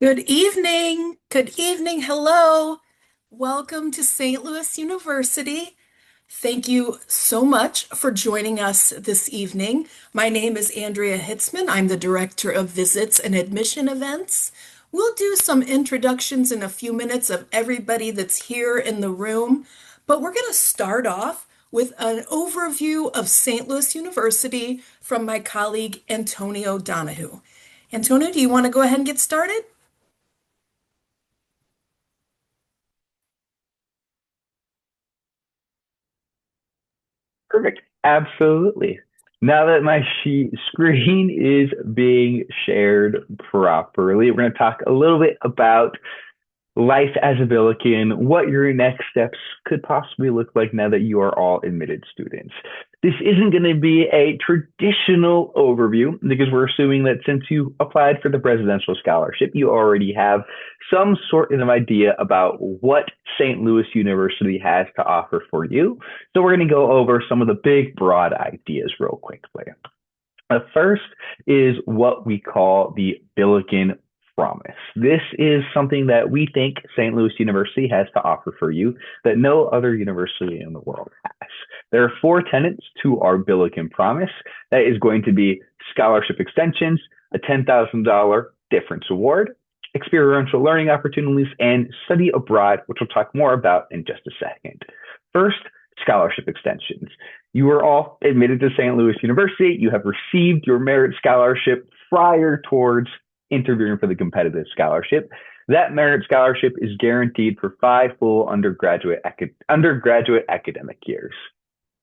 Good evening. Good evening. Hello. Welcome to St. Louis University. Thank you so much for joining us this evening. My name is Andrea Hitzman. I'm the Director of Visits and Admission Events. We'll do some introductions in a few minutes of everybody that's here in the room, but we're going to start off with an overview of St. Louis University from my colleague Antonio Donahue. Antonio, do you want to go ahead and get started? Perfect. Absolutely. Now that my screen is being shared properly, we're going to talk a little bit about life as a Billiken, what your next steps could possibly look like now that you are all admitted students. This isn't going to be a traditional overview because we're assuming that since you applied for the presidential scholarship, you already have some sort of idea about what St. Louis University has to offer for you. So we're going to go over some of the big, broad ideas real quickly. The first is what we call the Billiken Promise. This is something that we think St. Louis University has to offer for you that no other university in the world has. There are four tenets to our Billiken Promise. That is going to be scholarship extensions, a $10,000 difference award, experiential learning opportunities, and study abroad, which we'll talk more about in just a second. First, scholarship extensions. You are all admitted to St. Louis University. You have received your merit scholarship prior towards interviewing for the competitive scholarship. That merit scholarship is guaranteed for 5 full undergraduate academic years.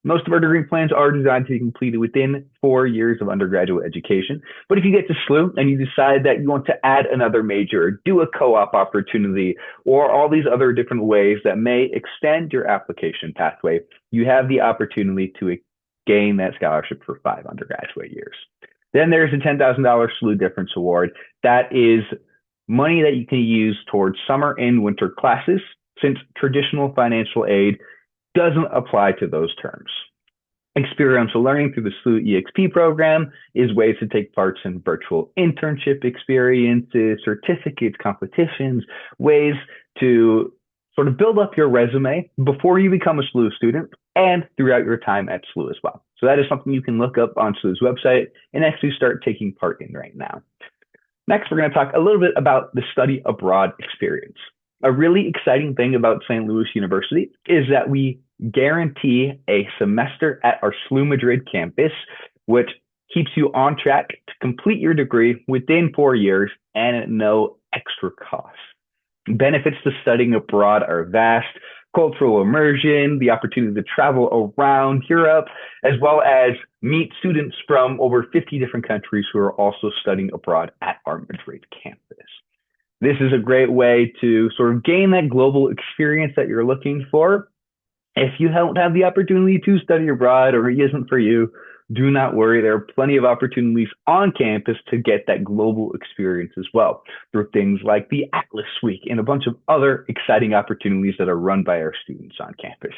Most of our degree plans are designed to be completed within 4 years of undergraduate education. But if you get to SLU and you decide that you want to add another major, or do a co-op opportunity, or all these other different ways that may extend your application pathway, you have the opportunity to gain that scholarship for 5 undergraduate years. Then there's a $10,000 SLU difference award. That is money that you can use towards summer and winter classes, since traditional financial aid doesn't apply to those terms. Experiential learning through the SLU EXP program is ways to take parts in virtual internship experiences, certificates, competitions, ways to sort of build up your resume before you become a SLU student and throughout your time at SLU as well. So that is something you can look up on SLU's website and actually start taking part in right now. Next, we're going to talk a little bit about the study abroad experience. A really exciting thing about St. Louis University is that we guarantee a semester at our SLU Madrid campus, which keeps you on track to complete your degree within 4 years and at no extra cost. Benefits to studying abroad are vast: cultural immersion, the opportunity to travel around Europe, as well as meet students from over 50 different countries who are also studying abroad at our Madrid campus. This is a great way to sort of gain that global experience that you're looking for. If you don't have the opportunity to study abroad or it isn't for you, do not worry. There are plenty of opportunities on campus to get that global experience as well through things like the Atlas Week and a bunch of other exciting opportunities that are run by our students on campus.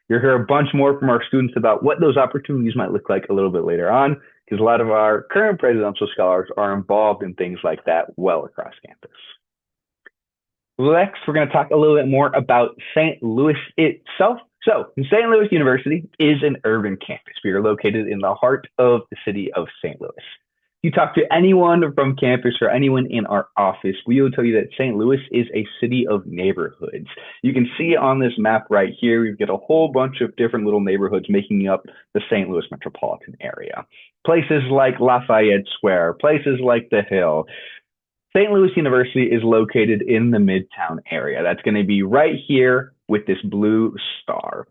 You'll hear a bunch more from our students about what those opportunities might look like a little bit later on, because a lot of our current presidential scholars are involved in things like that well across campus. Next, we're going to talk a little bit more about St. Louis itself. So, St. Louis University is an urban campus. We are located in the heart of the city of St. Louis. You talk to anyone from campus or anyone in our office, we will tell you that St. Louis is a city of neighborhoods. You can see on this map right here, we've got a whole bunch of different little neighborhoods making up the St. Louis metropolitan area. Places like Lafayette Square, places like The Hill. St. Louis University is located in the Midtown area. That's going to be right here with this blue star.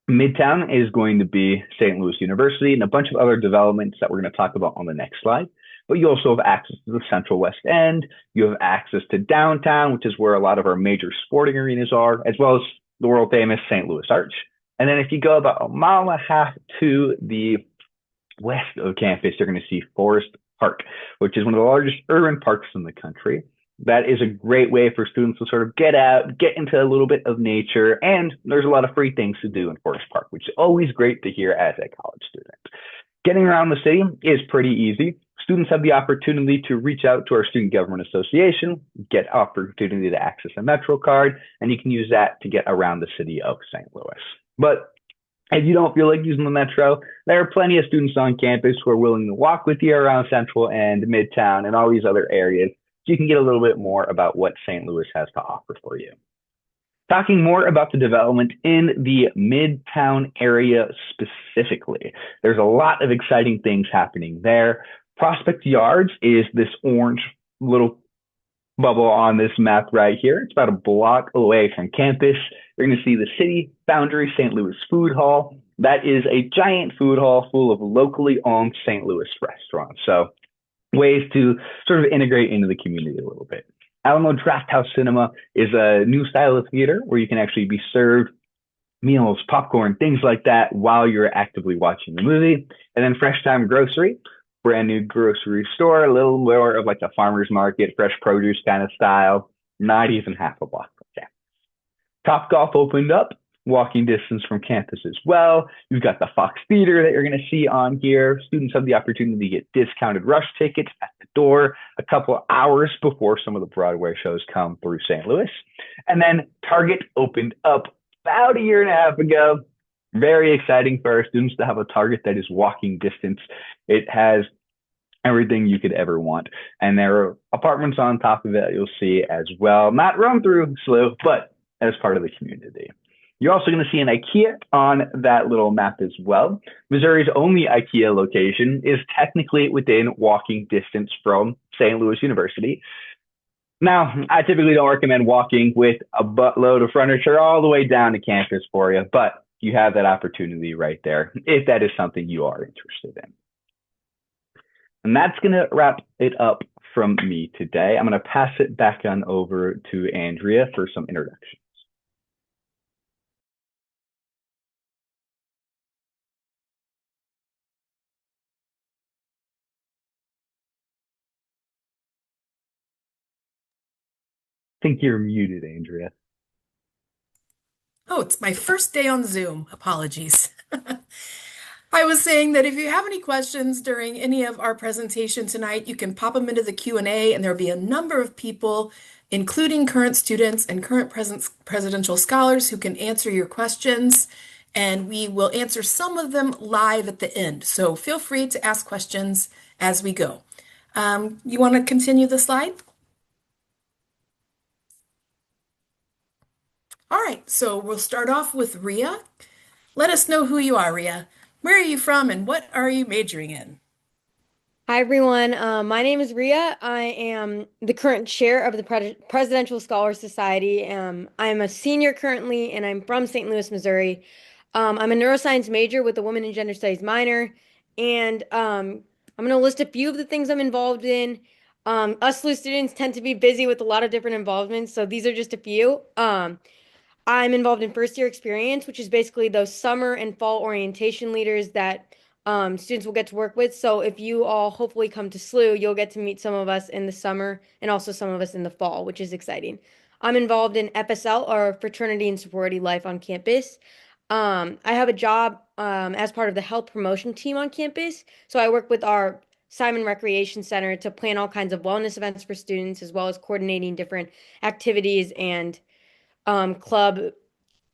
Midtown is going to be St. Louis University and a bunch of other developments that we're going to talk about on the next slide. But you also have access to the Central West End. You have access to downtown, which is where a lot of our major sporting arenas are, as well as the world famous St. Louis Arch. And then if you go about a mile and a half to the west of campus, you're going to see Forest Park, which is one of the largest urban parks in the country. That is a great way for students to sort of get out, get into a little bit of nature, and there's a lot of free things to do in Forest Park, which is always great to hear as a college student. Getting around the city is pretty easy. Students have the opportunity to reach out to our Student Government Association, get opportunity to access a Metro card, and you can use that to get around the city of St. Louis. But if you don't feel like using the Metro, there are plenty of students on campus who are willing to walk with you around Central and Midtown and all these other areas so you can get a little bit more about what St. Louis has to offer for you. Talking more about the development in the Midtown area specifically, there's a lot of exciting things happening there. Prospect Yards is this orange little bubble on this map right here. It's about a block away from campus. You're going to see the City Boundary St. Louis Food Hall. That is a giant food hall full of locally owned St. Louis restaurants. So ways to sort of integrate into the community a little bit. Alamo Drafthouse Cinema is a new style of theater where you can actually be served meals, popcorn, things like that while you're actively watching the movie. And then Fresh Time Grocery, brand new grocery store, a little more of like a farmer's market, fresh produce kind of style, not even half a block from campus. Top Golf opened up, walking distance from campus as well. You've got the Fox Theater that you're going to see on here. Students have the opportunity to get discounted rush tickets at the door a couple of hours before some of the Broadway shows come through St. Louis. And then Target opened up about a year and a half ago. Very exciting for our students to have a Target that is walking distance. It has everything you could ever want. And there are apartments on top of it, you'll see as well. Not run through SLU, but as part of the community. You're also going to see an IKEA on that little map as well. Missouri's only IKEA location is technically within walking distance from St. Louis University. Now, I typically don't recommend walking with a buttload of furniture all the way down to campus for you, but you have that opportunity right there if that is something you are interested in. And that's going to wrap it up from me today. I'm going to pass it back on over to Andrea for some introductions. I think you're muted, Andrea. Oh, it's my first day on Zoom. Apologies. I was saying that if you have any questions during any of our presentation tonight, you can pop them into the Q&A, and there'll be a number of people, including current students and current presidential scholars, who can answer your questions, and we will answer some of them live at the end. So feel free to ask questions as we go. You want to continue the slide? All right, so we'll start off with Ria. Let us know who you are, Ria. Where are you from and what are you majoring in? Hi, everyone. My name is Ria. I am the current chair of the Presidential Scholar Society. I'm a senior currently, and I'm from St. Louis, Missouri. I'm a neuroscience major with a women and gender studies minor. And I'm going to list a few of the things I'm involved in. Us SLU students tend to be busy with a lot of different involvements, so these are just a few. I'm involved in first year experience, which is basically those summer and fall orientation leaders that students will get to work with. So if you all hopefully come to SLU, you'll get to meet some of us in the summer and also some of us in the fall, which is exciting. I'm involved in FSL, or fraternity and sorority life on campus. I have a job as part of the health promotion team on campus. So I work with our Simon Recreation Center to plan all kinds of wellness events for students, as well as coordinating different activities and club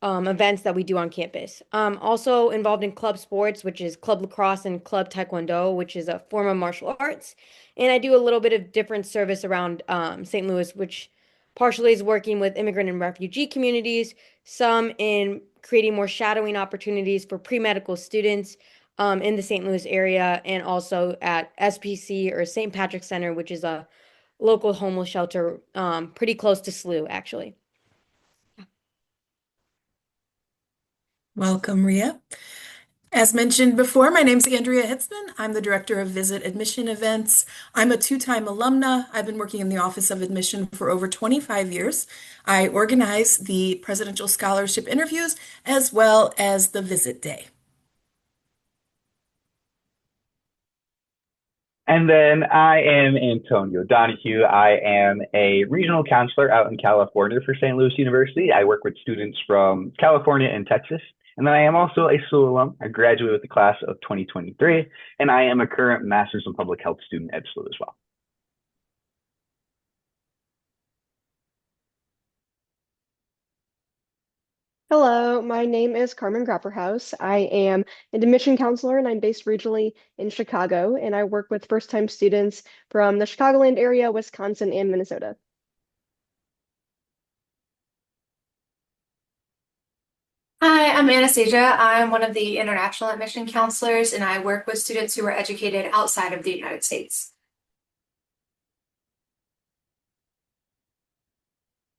events that we do on campus. Also involved in club sports, which is club lacrosse and club taekwondo, which is a form of martial arts. And I do a little bit of different service around St. Louis, which partially is working with immigrant and refugee communities, some in creating more shadowing opportunities for pre-medical students in the St. Louis area, and also at SPC, or St. Patrick's Center, which is a local homeless shelter pretty close to SLU, actually. Welcome, Ria. As mentioned before, my name's Andrea Hitzman. I'm the Director of Visit Admission Events. I'm a two-time alumna. I've been working in the Office of Admission for over 25 years. I organize the Presidential Scholarship interviews as well as the Visit Day. And then I am Antonio Donahue. I am a regional counselor out in California for St. Louis University. I work with students from California and Texas. And then I am also a SLU alum. I graduated with the class of 2023, and I am a current Master's in Public Health student at SLU as well. Hello, my name is Carmen Grapperhaus. I am an admission counselor and I'm based regionally in Chicago, and I work with first-time students from the Chicagoland area, Wisconsin, and Minnesota. Hi, I'm Anastasia. I'm one of the international admission counselors, and I work with students who are educated outside of the United States.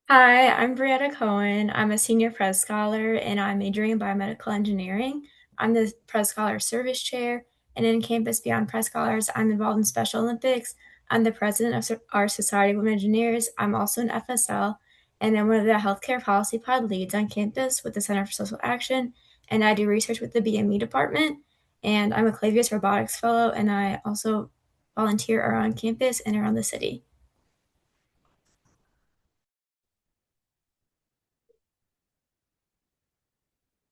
Hi, I'm Brietta Cohen. I'm a senior Pres Scholar and I'm majoring in biomedical engineering. I'm the Pres Scholar Service Chair, and in Campus Beyond Pres Scholars, I'm involved in Special Olympics. I'm the president of our Society of Women Engineers. I'm also an FSL, and I'm one of the healthcare policy pod leads on campus with the Center for Social Action, and I do research with the BME department. And I'm a Clavius Robotics Fellow, and I also volunteer around campus and around the city.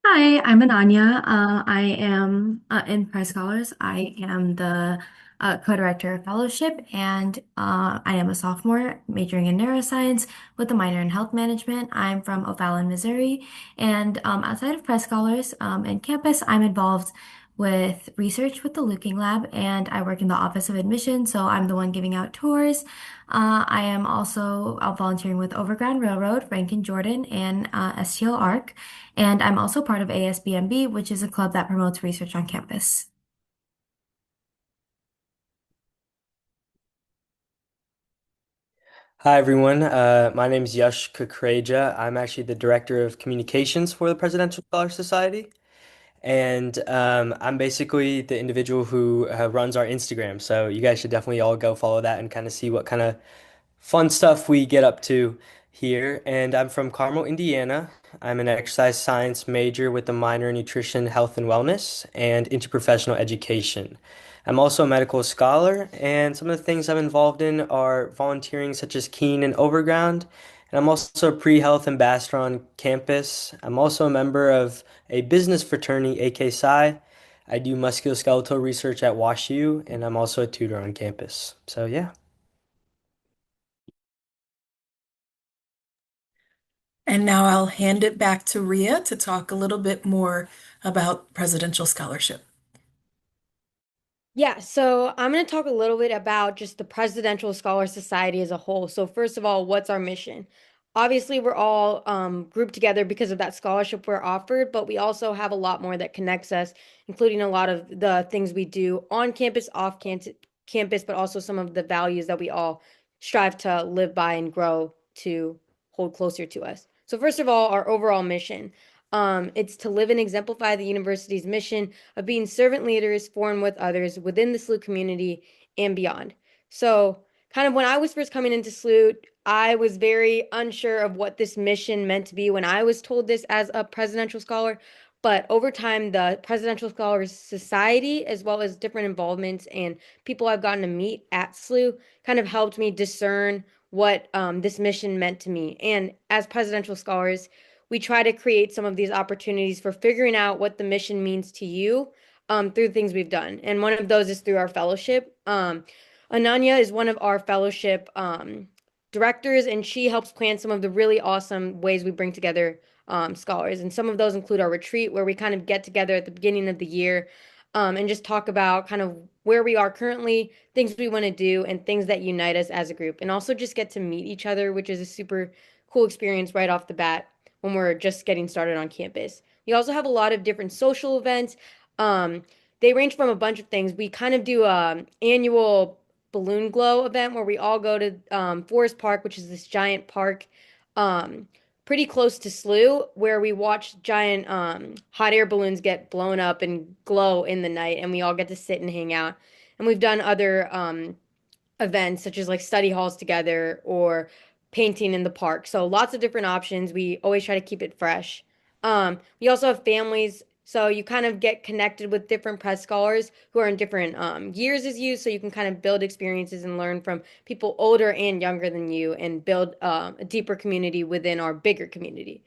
Hi, I'm Ananya. I am in Price Scholars. I am the co-director of fellowship, and I am a sophomore majoring in neuroscience with a minor in health management. I'm from O'Fallon, Missouri, and outside of Price Scholars and campus, I'm involved with research with the Looking Lab, and I work in the Office of Admission, so I'm the one giving out tours. I am also volunteering with Overground Railroad, Rankin Jordan, and STL ARC. And I'm also part of ASBMB, which is a club that promotes research on campus. Hi, everyone. My name is Yash Kukreja. I'm actually the Director of Communications for the Presidential Scholar Society. And I'm basically the individual who runs our Instagram. So you guys should definitely all go follow that and kind of see what kind of fun stuff we get up to here. And I'm from Carmel, Indiana. I'm an exercise science major with a minor in nutrition, health, and wellness and interprofessional education. I'm also a medical scholar, and some of the things I'm involved in are volunteering, such as Keen and Overground. And I'm also a pre-health ambassador on campus. I'm also a member of a business fraternity, AK Psi. I do musculoskeletal research at WashU, and I'm also a tutor on campus. So, yeah. And now I'll hand it back to Ria to talk a little bit more about presidential scholarship. Yeah, so I'm going to talk a little bit about just the Presidential Scholar Society as a whole. So, first of all, what's our mission? Obviously, we're all grouped together because of that scholarship we're offered, but we also have a lot more that connects us, including a lot of the things we do on campus, campus, but also some of the values that we all strive to live by and grow to hold closer to us. So, first of all, our overall mission. It's to live and exemplify the university's mission of being servant leaders for and with others within the SLU community and beyond. So, kind of when I was first coming into SLU, I was very unsure of what this mission meant to be when I was told this as a presidential scholar. But over time, the Presidential Scholars Society, as well as different involvements and people I've gotten to meet at SLU, kind of helped me discern what this mission meant to me. And as presidential scholars, we try to create some of these opportunities for figuring out what the mission means to you through things we've done. And one of those is through our fellowship. Ananya is one of our fellowship directors, and she helps plan some of the really awesome ways we bring together scholars. And some of those include our retreat, where we kind of get together at the beginning of the year and just talk about kind of where we are currently, things we want to do, and things that unite us as a group. And also just get to meet each other, which is a super cool experience right off the bat when we're just getting started on campus. We also have a lot of different social events. Um, they range from a bunch of things. We kind of do a annual balloon glow event where we all go to Forest Park, which is this giant park um, pretty close to SLU, where we watch giant hot air balloons get blown up and glow in the night, and we all get to sit and hang out. And we've done other events such as like study halls together or painting in the park. So lots of different options. We always try to keep it fresh. We also have families, so you kind of get connected with different press scholars who are in different years as you, so you can kind of build experiences and learn from people older and younger than you, and build a deeper community within our bigger community.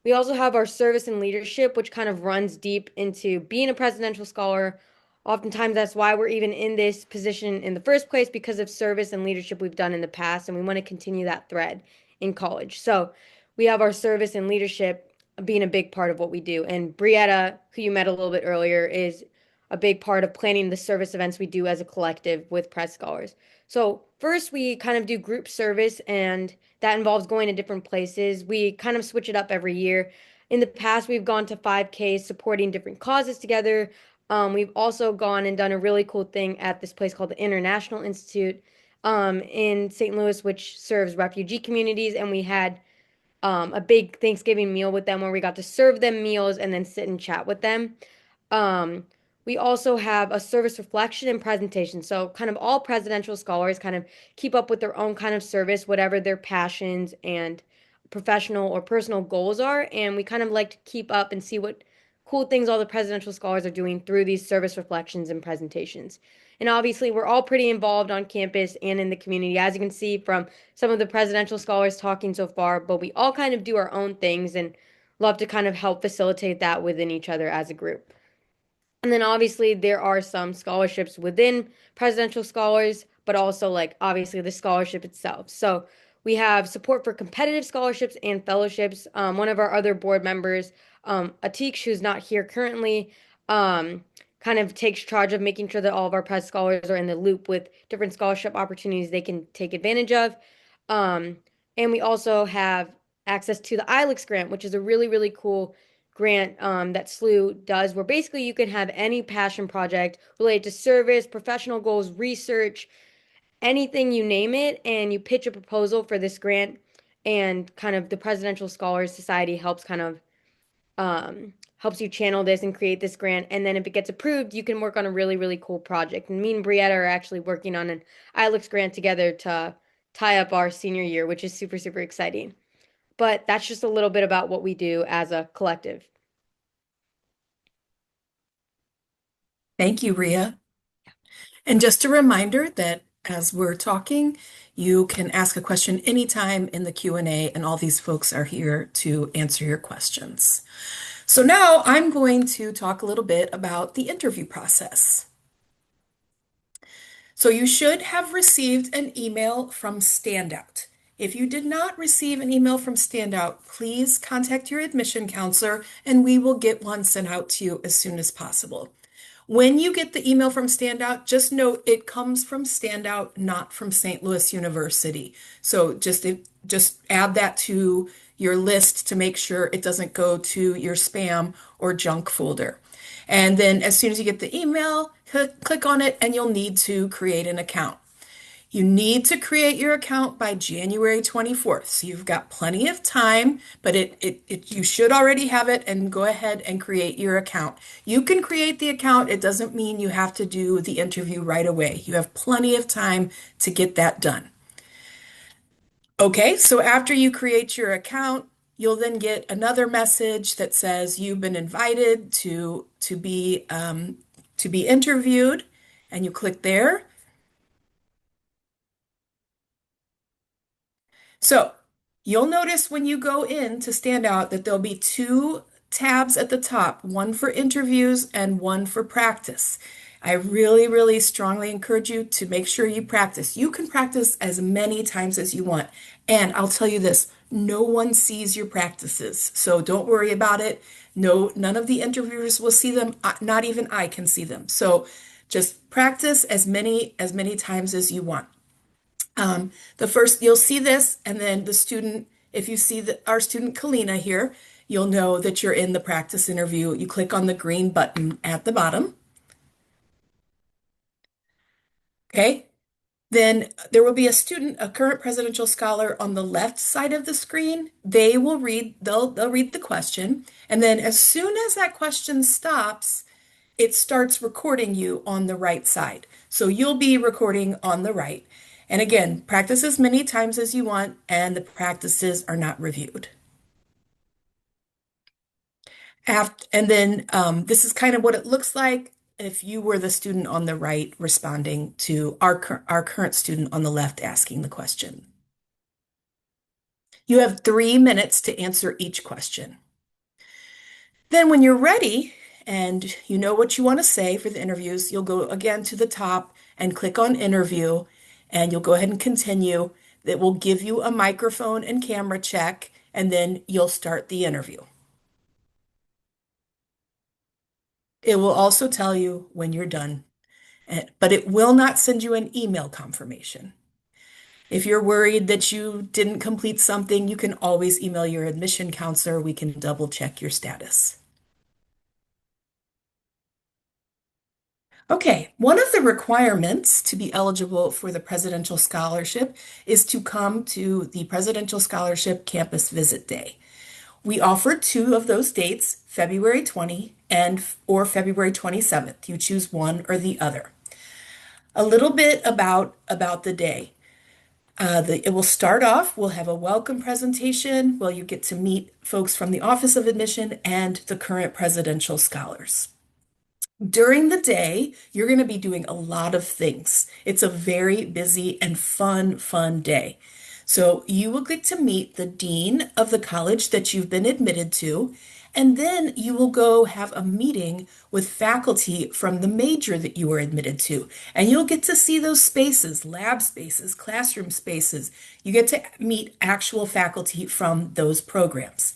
We also have our service and leadership, which kind of runs deep into being a presidential scholar. Oftentimes, that's why we're even in this position in the first place, because of service and leadership we've done in the past, and we want to continue that thread in college. So we have our service and leadership being a big part of what we do. And Brietta, who you met a little bit earlier, is a big part of planning the service events we do as a collective with Pres Scholars. So first, we kind of do group service, and that involves going to different places. We kind of switch it up every year. In the past, we've gone to 5Ks supporting different causes together. We've also gone and done a really cool thing at this place called the International Institute in St. Louis, which serves refugee communities. And we had a big Thanksgiving meal with them where we got to serve them meals and then sit and chat with them. Um, we also have a service reflection and presentation. So, kind of all presidential scholars kind of keep up with their own kind of service, whatever their passions and professional or personal goals are. And we kind of like to keep up and see what cool things all the presidential scholars are doing through these service reflections and presentations. And obviously, we're all pretty involved on campus and in the community, as you can see from some of the presidential scholars talking so far, but we all kind of do our own things and love to kind of help facilitate that within each other as a group. And then obviously there are some scholarships within presidential scholars, but also like obviously the scholarship itself. So we have support for competitive scholarships and fellowships. One of our other board members, Atiq, who's not here currently, kind of takes charge of making sure that all of our Pres scholars are in the loop with different scholarship opportunities they can take advantage of. Um, and we also have access to the ILEX grant, which is a really, really cool grant that SLU does, where basically you can have any passion project related to service, professional goals, research, anything you name it, and you pitch a proposal for this grant. And kind of the Presidential Scholars Society helps kind of helps you channel this and create this grant. And then if it gets approved, you can work on a really, really cool project. And me and Brietta are actually working on an ILEX grant together to tie up our senior year, which is super, super exciting. But that's just a little bit about what we do as a collective. Thank you, Ria. And just a reminder that as we're talking, you can ask a question anytime in the Q&A, and all these folks are here to answer your questions. So now I'm going to talk a little bit about the interview process. So you should have received an email from Standout. If you did not receive an email from Standout, please contact your admission counselor and we will get one sent out to you as soon as possible. When you get the email from Standout, just note it comes from Standout, not from St. Louis University. So just add that to your list to make sure it doesn't go to your spam or junk folder. And then as soon as you get the email, click on it and you'll need to create an account. You need to create your account by January 24th. So you've got plenty of time, but you should already have it, and go ahead and create your account. You can create the account. It doesn't mean you have to do the interview right away. You have plenty of time to get that done. Okay, so after you create your account, you'll then get another message that says you've been invited to be interviewed, and you click there. So you'll notice when you go in to Standout that there'll be two tabs at the top, one for interviews and one for practice. I really, really strongly encourage you to make sure you practice. You can practice as many times as you want. And I'll tell you this, no one sees your practices, so don't worry about it. No, none of the interviewers will see them. Not even I can see them. So just practice as many times as you want. The first, you'll see this, and then the student, if you see our student Kalina here, you'll know that you're in the practice interview. You click on the green button at the bottom. Okay. Then there will be a student, a current presidential scholar on the left side of the screen. They'll read the question, and then as soon as that question stops, it starts recording you on the right side. So you'll be recording on the right. And again, practice as many times as you want, and the practices are not reviewed. And then this is kind of what it looks like if you were the student on the right responding to our current student on the left asking the question. You have 3 minutes to answer each question. Then when you're ready and you know what you want to say for the interviews, you'll go again to the top and click on interview and you'll go ahead and continue. It will give you a microphone and camera check and then you'll start the interview. It will also tell you when you're done, but it will not send you an email confirmation. If you're worried that you didn't complete something, you can always email your admission counselor. We can double check your status. Okay, one of the requirements to be eligible for the Presidential Scholarship is to come to the Presidential Scholarship Campus Visit Day. We offer two of those dates, February 20 and or February 27th. You choose one or the other. A little bit about the day. It will start off, we'll have a welcome presentation where you get to meet folks from the Office of Admission and the current presidential scholars. During the day, you're going to be doing a lot of things. It's a very busy and fun day. So you will get to meet the dean of the college that you've been admitted to, and then you will go have a meeting with faculty from the major that you were admitted to. And you'll get to see those spaces, lab spaces, classroom spaces. You get to meet actual faculty from those programs.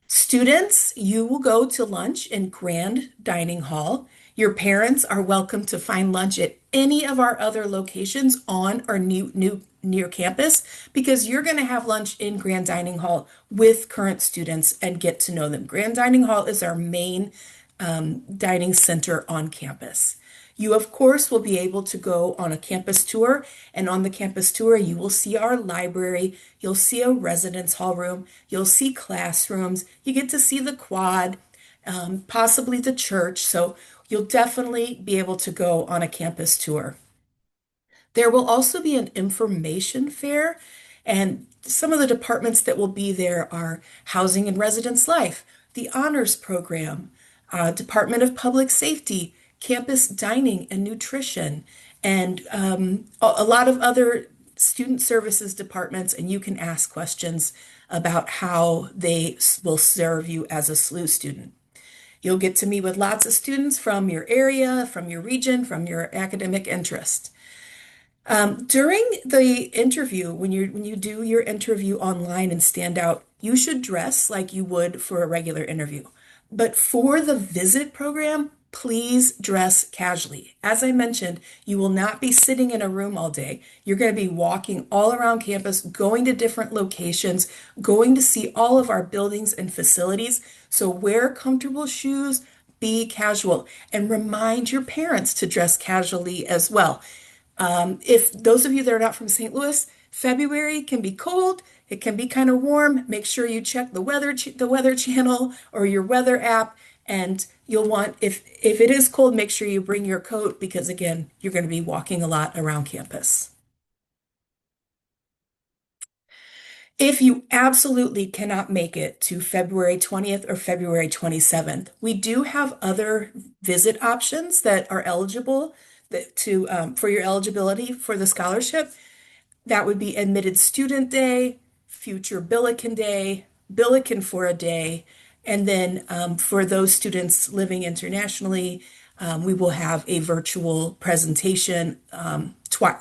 Students, you will go to lunch in Grand Dining Hall. Your parents are welcome to find lunch at any of our other locations on or near campus because you're going to have lunch in Grand Dining Hall with current students and get to know them. Grand Dining Hall is our main dining center on campus. You, of course, will be able to go on a campus tour, and on the campus tour, you will see our library, you'll see a residence hall room, you'll see classrooms, you get to see the quad, possibly the church, so you'll definitely be able to go on a campus tour. There will also be an information fair, and some of the departments that will be there are Housing and Residence Life, the Honors Program, Department of Public Safety, Campus Dining and Nutrition, and a lot of other student services departments, and you can ask questions about how they will serve you as a SLU student. You'll get to meet with lots of students from your area, from your region, from your academic interest. During the interview, when you do your interview online and stand out, you should dress like you would for a regular interview. But for the visit program, please dress casually. As I mentioned, you will not be sitting in a room all day. You're going to be walking all around campus, going to different locations, going to see all of our buildings and facilities. So wear comfortable shoes, be casual, and remind your parents to dress casually as well. If those of you that are not from St. Louis, February can be cold. It can be kind of warm. Make sure you check the weather channel or your weather app, and you'll want if it is cold, make sure you bring your coat because again, you're going to be walking a lot around campus. If you absolutely cannot make it to February 20th or February 27th, we do have other visit options that are eligible for your eligibility for the scholarship. That would be Admitted Student Day, Future Billiken Day, Billiken for a Day, and then for those students living internationally, we will have a virtual presentation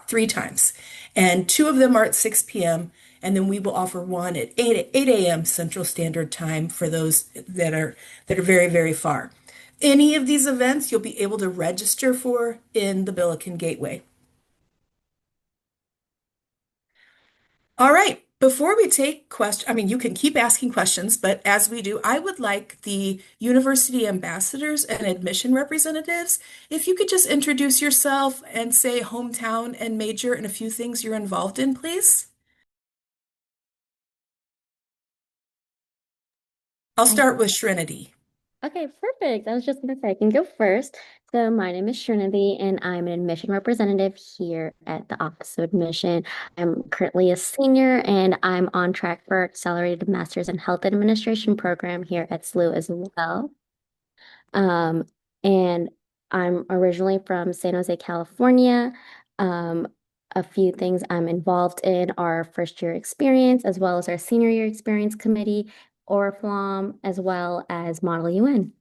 three times. And two of them are at 6 p.m., and then we will offer one at 8 a.m. Central Standard Time for those that are very far. Any of these events you'll be able to register for in the Billiken Gateway. All right. Before we take questions, I mean, you can keep asking questions, but as we do, I would like the university ambassadors and admission representatives, if you could just introduce yourself and say hometown and major and a few things you're involved in, please. I'll start with Trinity. Okay, perfect. I was just gonna say I can go first. So my name is Trinity, and I'm an admission representative here at the Office of Admission. I'm currently a senior, and I'm on track for accelerated Master's in Health Administration program here at SLU as well. Um, and I'm originally from San Jose, California. A few things I'm involved in are first year experience as well as our senior year experience committee Oriflamme, as well as Model UN.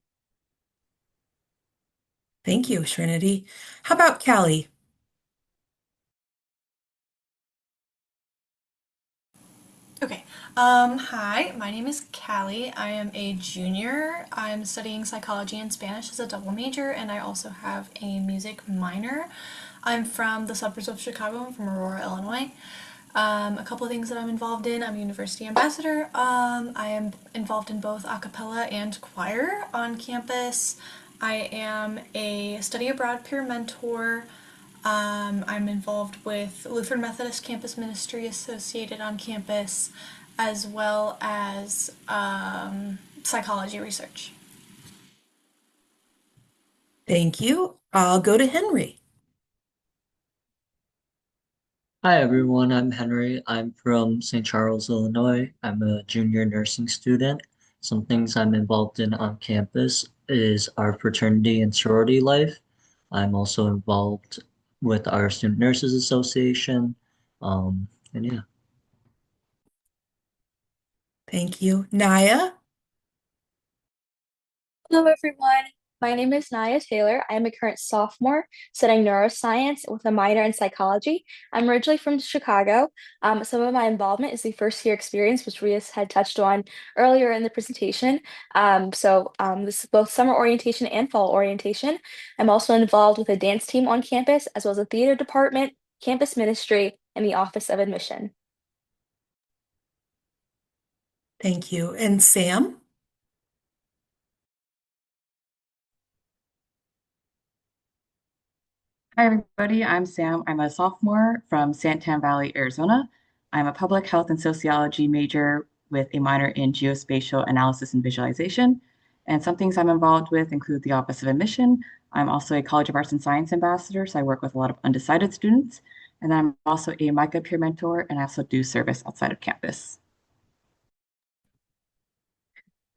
Thank you, Trinity. How about Callie? Okay. Hi, my name is Callie. I am a junior. I'm studying psychology and Spanish as a double major, and I also have a music minor. I'm from the suburbs of Chicago. I'm from Aurora, Illinois. A couple of things that I'm involved in. I'm a university ambassador. I am involved in both a cappella and choir on campus. I am a study abroad peer mentor. I'm involved with Lutheran Methodist Campus Ministry Associated on campus, as well as psychology research. Thank you. I'll go to Henry. Hi everyone, I'm Henry. I'm from St. Charles, Illinois. I'm a junior nursing student. Some things I'm involved in on campus is our fraternity and sorority life. I'm also involved with our Student Nurses Association. And yeah. Thank you. Naya? Hello, everyone. My name is Naya Taylor. I am a current sophomore studying neuroscience with a minor in psychology. I'm originally from Chicago. Some of my involvement is the first year experience, which Rias had touched on earlier in the presentation. This is both summer orientation and fall orientation. I'm also involved with a dance team on campus, as well as a theater department, campus ministry, and the Office of Admission. Thank you. And Sam? Hi, everybody. I'm Sam. I'm a sophomore from Santan Valley, Arizona. I'm a public health and sociology major with a minor in geospatial analysis and visualization. And some things I'm involved with include the Office of Admission. I'm also a College of Arts and Science ambassador, so I work with a lot of undecided students. And then I'm also a MICA peer mentor, and I also do service outside of campus.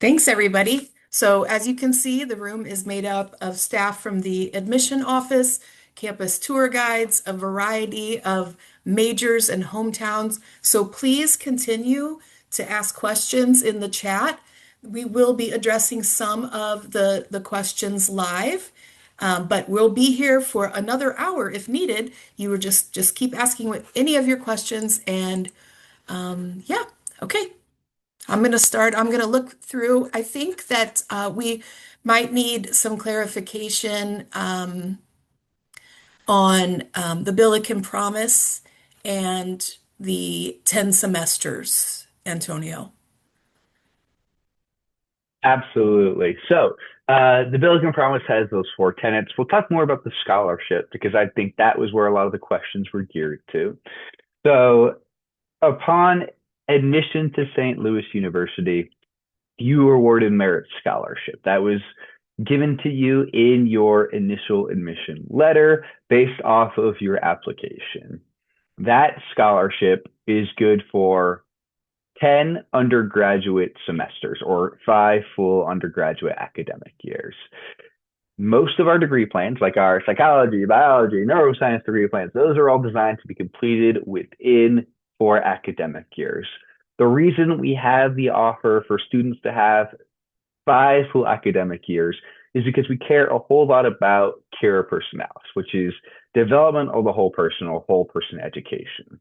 Thanks, everybody. So as you can see, the room is made up of staff from the admission office, campus tour guides, a variety of majors and hometowns. So please continue to ask questions in the chat. We will be addressing some of the questions live, but we'll be here for another hour if needed. You were just keep asking any of your questions, and yeah, okay. I'm going to start. I'm going to look through. I think that we might need some clarification on the Billiken Promise and the 10 semesters, Antonio. Absolutely. So, the Billiken Promise has those four tenets. We'll talk more about the scholarship because I think that was where a lot of the questions were geared to. So, upon admission to St. Louis University, you were awarded merit scholarship. That was given to you in your initial admission letter based off of your application. That scholarship is good for 10 undergraduate semesters or 5 full undergraduate academic years. Most of our degree plans, like our psychology, biology, neuroscience degree plans, those are all designed to be completed within 4 academic years. The reason we have the offer for students to have 5 full academic years is because we care a whole lot about cura personalis, which is development of the whole person or whole person education.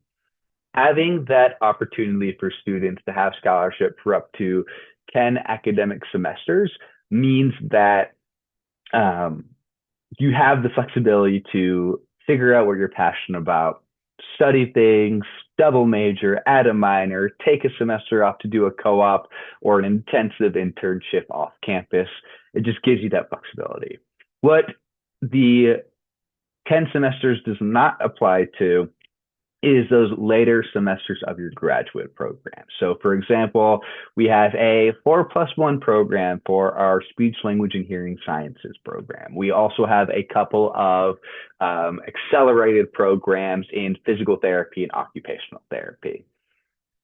Having that opportunity for students to have scholarship for up to 10 academic semesters means that you have the flexibility to figure out what you're passionate about, study things, double major, add a minor, take a semester off to do a co-op or an intensive internship off campus. It just gives you that flexibility. What the 10 semesters does not apply to is those later semesters of your graduate program. So for example, we have a 4+1 program for our speech, language, and hearing sciences program. We also have a couple of accelerated programs in physical therapy and occupational therapy.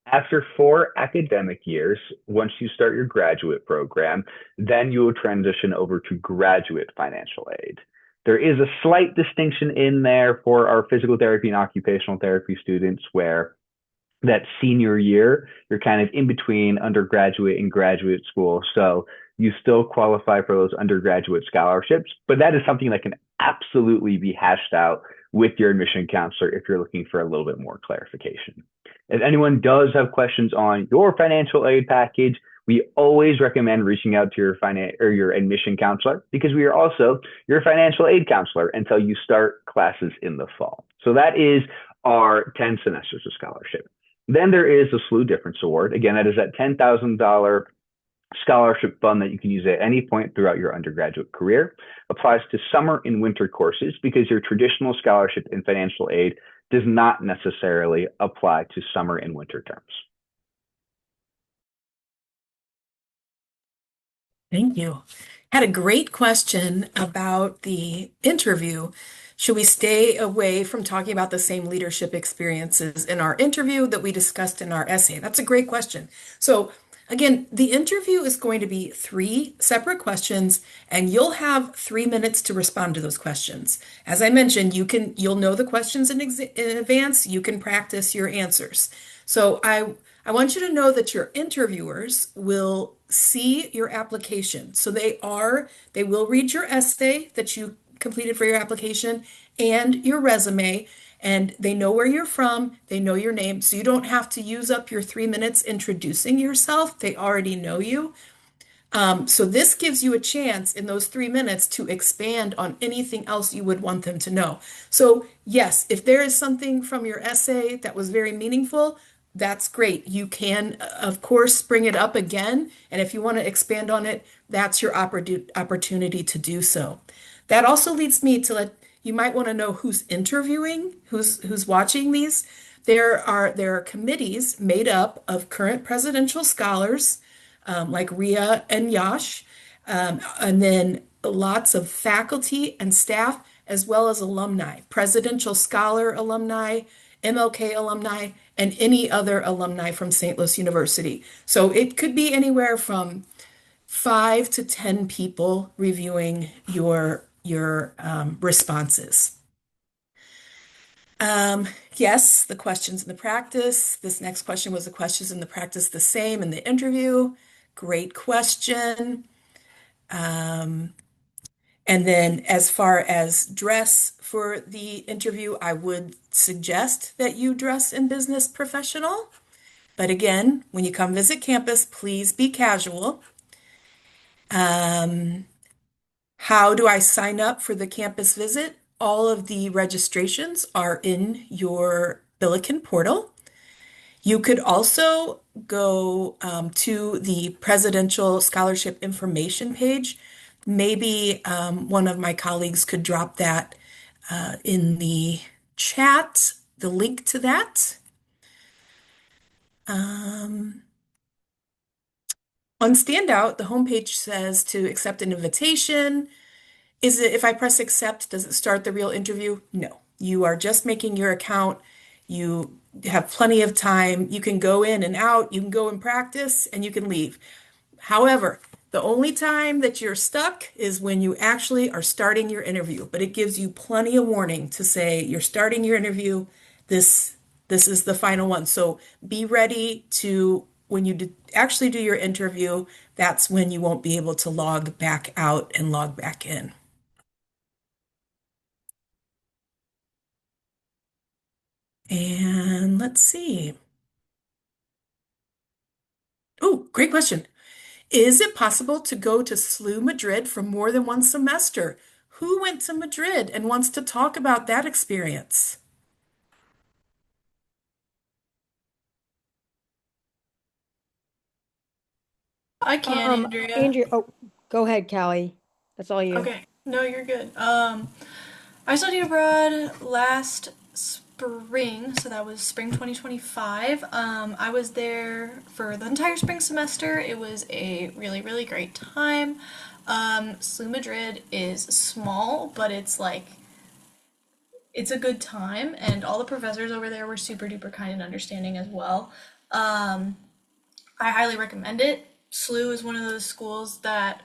After 4 academic years, once you start your graduate program, then you will transition over to graduate financial aid. There is a slight distinction in there for our physical therapy and occupational therapy students where that senior year, you're kind of in between undergraduate and graduate school. So you still qualify for those undergraduate scholarships, but that is something that can absolutely be hashed out with your admission counselor if you're looking for a little bit more clarification. If anyone does have questions on your financial aid package, we always recommend reaching out to your admission counselor, because we are also your financial aid counselor until you start classes in the fall. So that is our 10 semesters of scholarship. Then there is the SLU Difference Award. Again, that is that $10,000 scholarship fund that you can use at any point throughout your undergraduate career. Applies to summer and winter courses, because your traditional scholarship and financial aid does not necessarily apply to summer and winter terms. Thank you. Had a great question about the interview. Should we stay away from talking about the same leadership experiences in our interview that we discussed in our essay? That's a great question. So again, the interview is going to be 3 separate questions, and you'll have 3 minutes to respond to those questions. As I mentioned, you'll know the questions in advance. You can practice your answers. So I want you to know that your interviewers will see your application. So they will read your essay that you completed for your application and your resume, and they know where you're from, they know your name, so you don't have to use up your 3 minutes introducing yourself. They already know you. So this gives you a chance in those 3 minutes to expand on anything else you would want them to know. So yes, if there is something from your essay that was very meaningful, that's great. You can, of course, bring it up again. And if you want to expand on it, that's your opportunity to do so. That also leads me to you might want to know who's interviewing, who's watching these. There are committees made up of current presidential scholars, like Ria and Yash, and then lots of faculty and staff, as well as alumni, presidential scholar alumni, MLK alumni, and any other alumni from St. Louis University. So it could be anywhere from 5 to 10 people reviewing your responses. Yes, the questions in the practice. This next question, was the questions in the practice the same in the interview? Great question. And then as far as dress for the interview, I would suggest that you dress in business professional. But again, when you come visit campus, please be casual. How do I sign up for the campus visit? All of the registrations are in your Billiken portal. You could also go to the Presidential Scholarship Information page. Maybe one of my colleagues could drop that in the chat, the link to that. On Standout, the homepage says to accept an invitation. If I press accept, does it start the real interview? No. You are just making your account. You have plenty of time. You can go in and out, you can go and practice, and you can leave. However, the only time that you're stuck is when you actually are starting your interview, but it gives you plenty of warning to say you're starting your interview. This is the final one. So be ready to, when you actually do your interview, that's when you won't be able to log back out and log back in. And let's see. Oh, great question. Is it possible to go to SLU Madrid for more than one semester? Who went to Madrid and wants to talk about that experience? I can, Andrea. Andrew, oh, go ahead, Callie. That's all you. Okay, no, you're good. I studied abroad last spring, so that was spring 2025. I was there for the entire spring semester. It was a really, really great time. SLU Madrid is small, but it's a good time, and all the professors over there were super duper kind and understanding as well. I highly recommend it. SLU is one of those schools that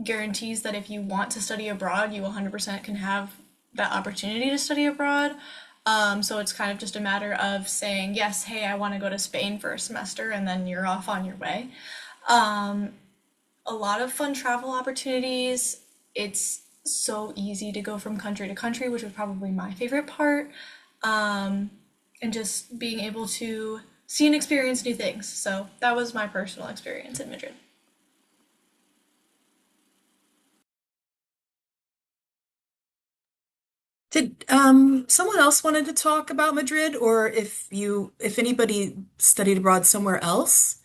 guarantees that if you want to study abroad, you 100% can have that opportunity to study abroad. So it's kind of just a matter of saying, yes, hey, I want to go to Spain for a semester, and then you're off on your way. Um, a lot of fun travel opportunities. It's so easy to go from country to country, which was probably my favorite part. Um, and just being able to see and experience new things. So that was my personal experience in Madrid. Did someone else wanted to talk about Madrid, or if anybody studied abroad somewhere else?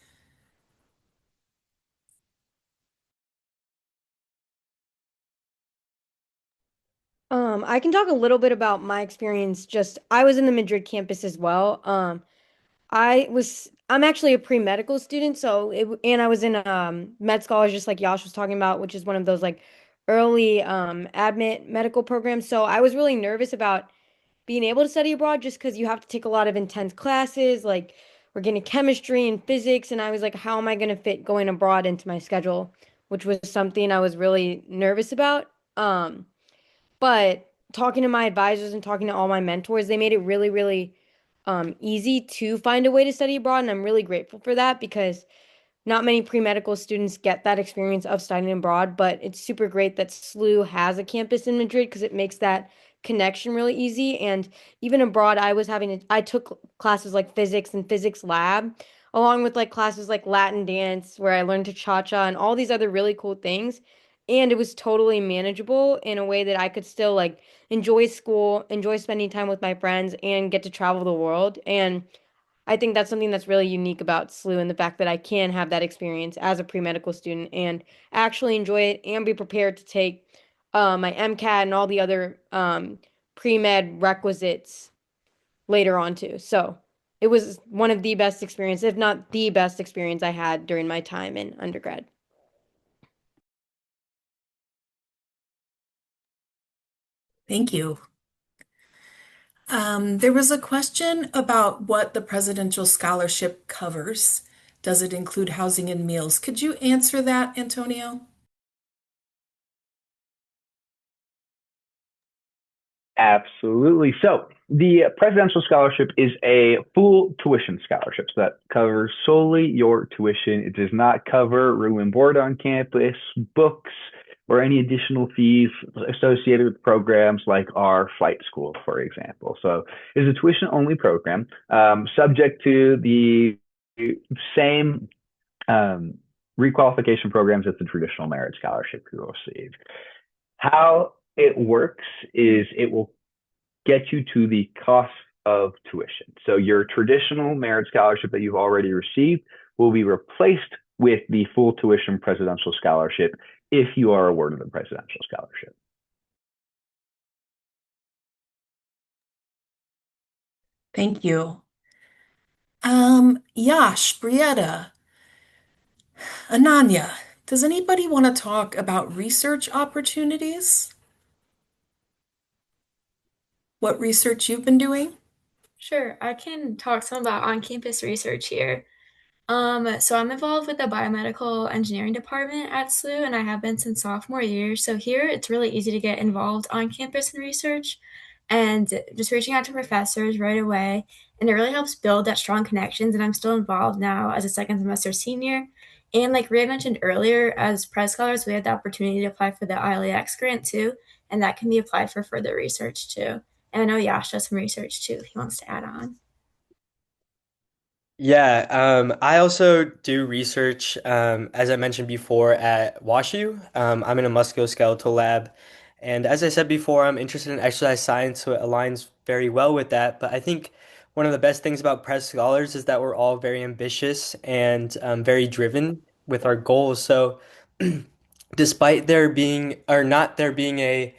I can talk a little bit about my experience. Just I was in the Madrid campus as well. I'm actually a pre-medical student, and I was in med scholars just like Yash was talking about, which is one of those like early admit medical programs. So I was really nervous about being able to study abroad just because you have to take a lot of intense classes, like organic chemistry and physics, and I was like, how am I going to fit going abroad into my schedule, which was something I was really nervous about. But talking to my advisors and talking to all my mentors, they made it really, really easy to find a way to study abroad. And I'm really grateful for that because not many pre-medical students get that experience of studying abroad, but it's super great that SLU has a campus in Madrid because it makes that connection really easy. And even abroad, I took classes like physics and physics lab, along with like classes like Latin dance, where I learned to cha-cha and all these other really cool things. And it was totally manageable in a way that I could still like enjoy school, enjoy spending time with my friends, and get to travel the world. And I think that's something that's really unique about SLU and the fact that I can have that experience as a pre-medical student and actually enjoy it and be prepared to take my MCAT and all the other pre-med requisites later on too. So it was one of the best experiences, if not the best experience I had during my time in undergrad. Thank you. There was a question about what the presidential scholarship covers. Does it include housing and meals? Could you answer that, Antonio? Absolutely. So the presidential scholarship is a full tuition scholarship. So that covers solely your tuition. It does not cover room and board on campus, books, or any additional fees associated with programs like our flight school, for example. So it's a tuition only program, subject to the same um, requalification programs as the traditional merit scholarship you will receive. How it works is it will get you to the cost of tuition. So your traditional merit scholarship that you've already received will be replaced with the full tuition presidential scholarship if you are awarded a presidential scholarship. Thank you. Yash, Brietta, Ananya, does anybody want to talk about research opportunities? What research you've been doing? Sure, I can talk some about on-campus research here. So I'm involved with the biomedical engineering department at SLU, and I have been since sophomore year. So here it's really easy to get involved on campus in research and just reaching out to professors right away. And it really helps build that strong connections. And I'm still involved now as a second semester senior. And like Ria mentioned earlier, as Pres Scholars, we had the opportunity to apply for the ILEX grant too, and that can be applied for further research too. And I know Yash does some research too if he wants to add on. Yeah, I also do research, as I mentioned before, at WashU. I'm in a musculoskeletal lab. And as I said before, I'm interested in exercise science, so it aligns very well with that. But I think one of the best things about Press Scholars is that we're all very ambitious and very driven with our goals. So despite there being, or not there being a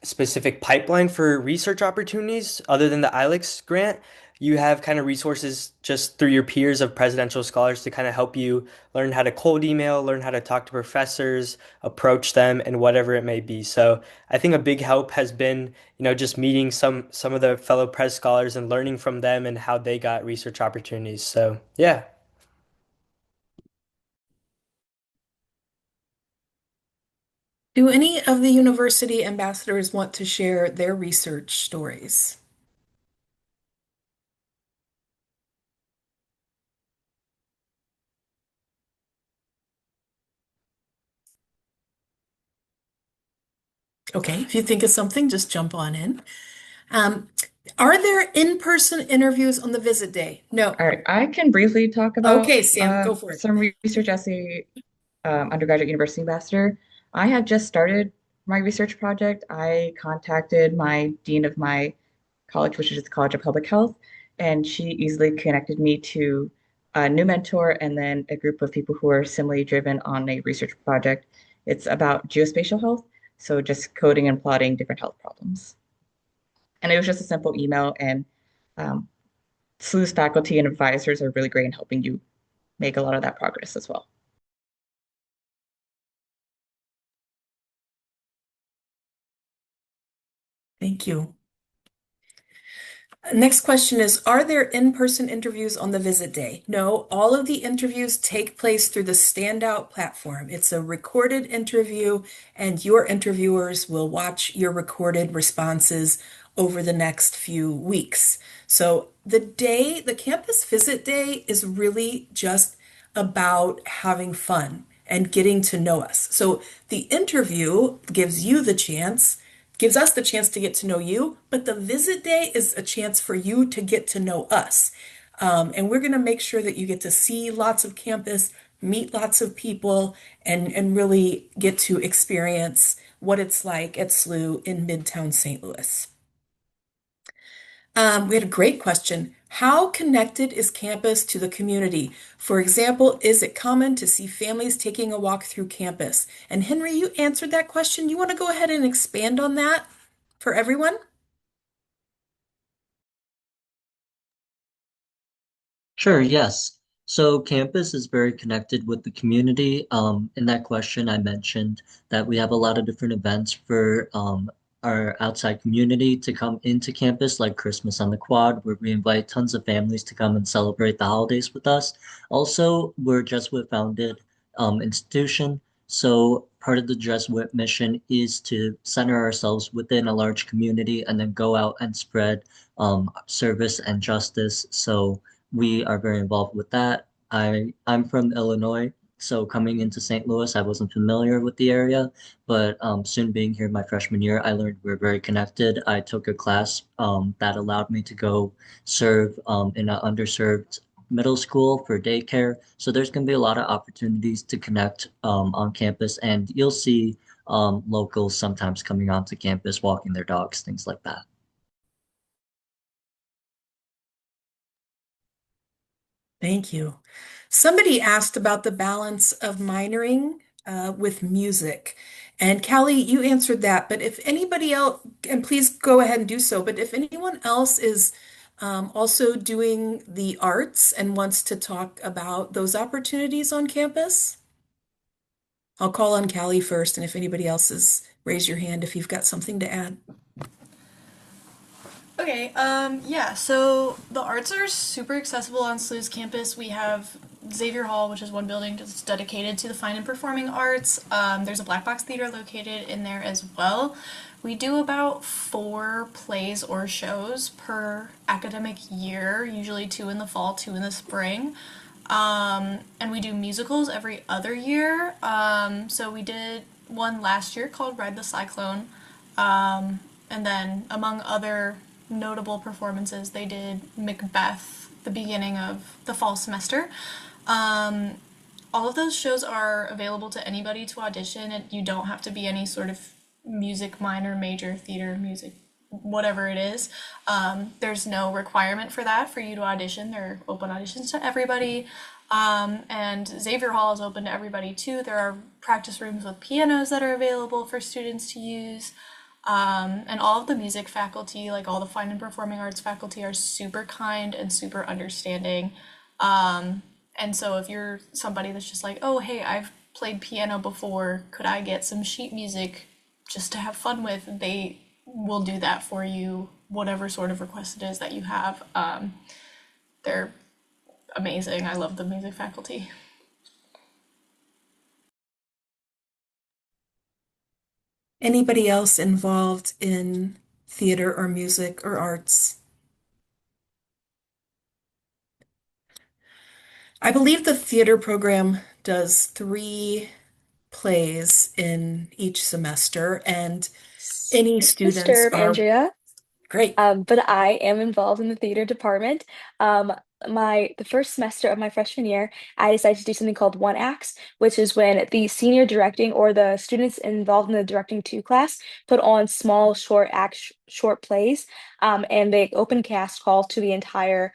specific pipeline for research opportunities other than the ILEX grant, you have kind of resources just through your peers of presidential scholars to kind of help you learn how to cold email, learn how to talk to professors, approach them, and whatever it may be. So I think a big help has been, just meeting some of the fellow pres scholars and learning from them and how they got research opportunities. So yeah. Do any of the university ambassadors want to share their research stories? Okay, if you think of something, just jump on in. Um, are there in-person interviews on the visit day? No. All right, I can briefly talk about Okay, Sam, go for it. some research as a undergraduate university ambassador. I have just started my research project. I contacted my dean of my college, which is the College of Public Health, and she easily connected me to a new mentor and then a group of people who are similarly driven on a research project. It's about geospatial health, so just coding and plotting different health problems. And it was just a simple email, and um, SLU's faculty and advisors are really great in helping you make a lot of that progress as well. Thank you. Next question is, are there in-person interviews on the visit day? No, all of the interviews take place through the Standout platform. It's a recorded interview, and your interviewers will watch your recorded responses over the next few weeks. So the campus visit day is really just about having fun and getting to know us. So the interview gives us the chance to get to know you, but the visit day is a chance for you to get to know us. And we're going to make sure that you get to see lots of campus, meet lots of people, and really get to experience what it's like at SLU in Midtown St. Louis. We had a great question. How connected is campus to the community? For example, is it common to see families taking a walk through campus? And Henry, you answered that question. You want to go ahead and expand on that for everyone? Sure, yes. So campus is very connected with the community. In that question, I mentioned that we have a lot of different events for our outside community to come into campus, like Christmas on the Quad, where we invite tons of families to come and celebrate the holidays with us. Also, we're a Jesuit-founded institution, so part of the Jesuit mission is to center ourselves within a large community and then go out and spread service and justice. So we are very involved with that. I'm from Illinois, so coming into St. Louis, I wasn't familiar with the area, but soon being here my freshman year, I learned we're very connected. I took a class that allowed me to go serve in an underserved middle school for daycare. So there's going to be a lot of opportunities to connect on campus, and you'll see locals sometimes coming onto campus, walking their dogs, things like that. Thank you. Somebody asked about the balance of minoring with music. And Callie, you answered that. But if anybody else, and please go ahead and do so, but if anyone else is also doing the arts and wants to talk about those opportunities on campus, I'll call on Callie first. And if anybody else is, raise your hand if you've got something to add. Okay, yeah, so the arts are super accessible on SLU's campus. We have Xavier Hall, which is one building just dedicated to the fine and performing arts. There's a black box theater located in there as well. We do about 4 plays or shows per academic year, usually 2 in the fall, 2 in the spring. And we do musicals every other year. So we did one last year called Ride the Cyclone. And then, among other notable performances, they did Macbeth the beginning of the fall semester. All of those shows are available to anybody to audition, and you don't have to be any sort of music minor, major, theater, music, whatever it is. There's no requirement for that for you to audition. They're open auditions to everybody. And Xavier Hall is open to everybody too. There are practice rooms with pianos that are available for students to use. And all of the music faculty, like all the fine and performing arts faculty, are super kind and super understanding. And so if you're somebody that's just like, oh, hey, I've played piano before, could I get some sheet music just to have fun with? They will do that for you, whatever sort of request it is that you have. They're amazing. I love the music faculty. Anybody else involved in theater or music or arts? I believe the theater program does plays in each semester, and any students Disturb, are Andrea. great. But I am involved in the theater department. Um, the first semester of my freshman year, I decided to do something called one acts, which is when the senior directing or the students involved in the directing two class put on small short plays, and they open cast call to the entire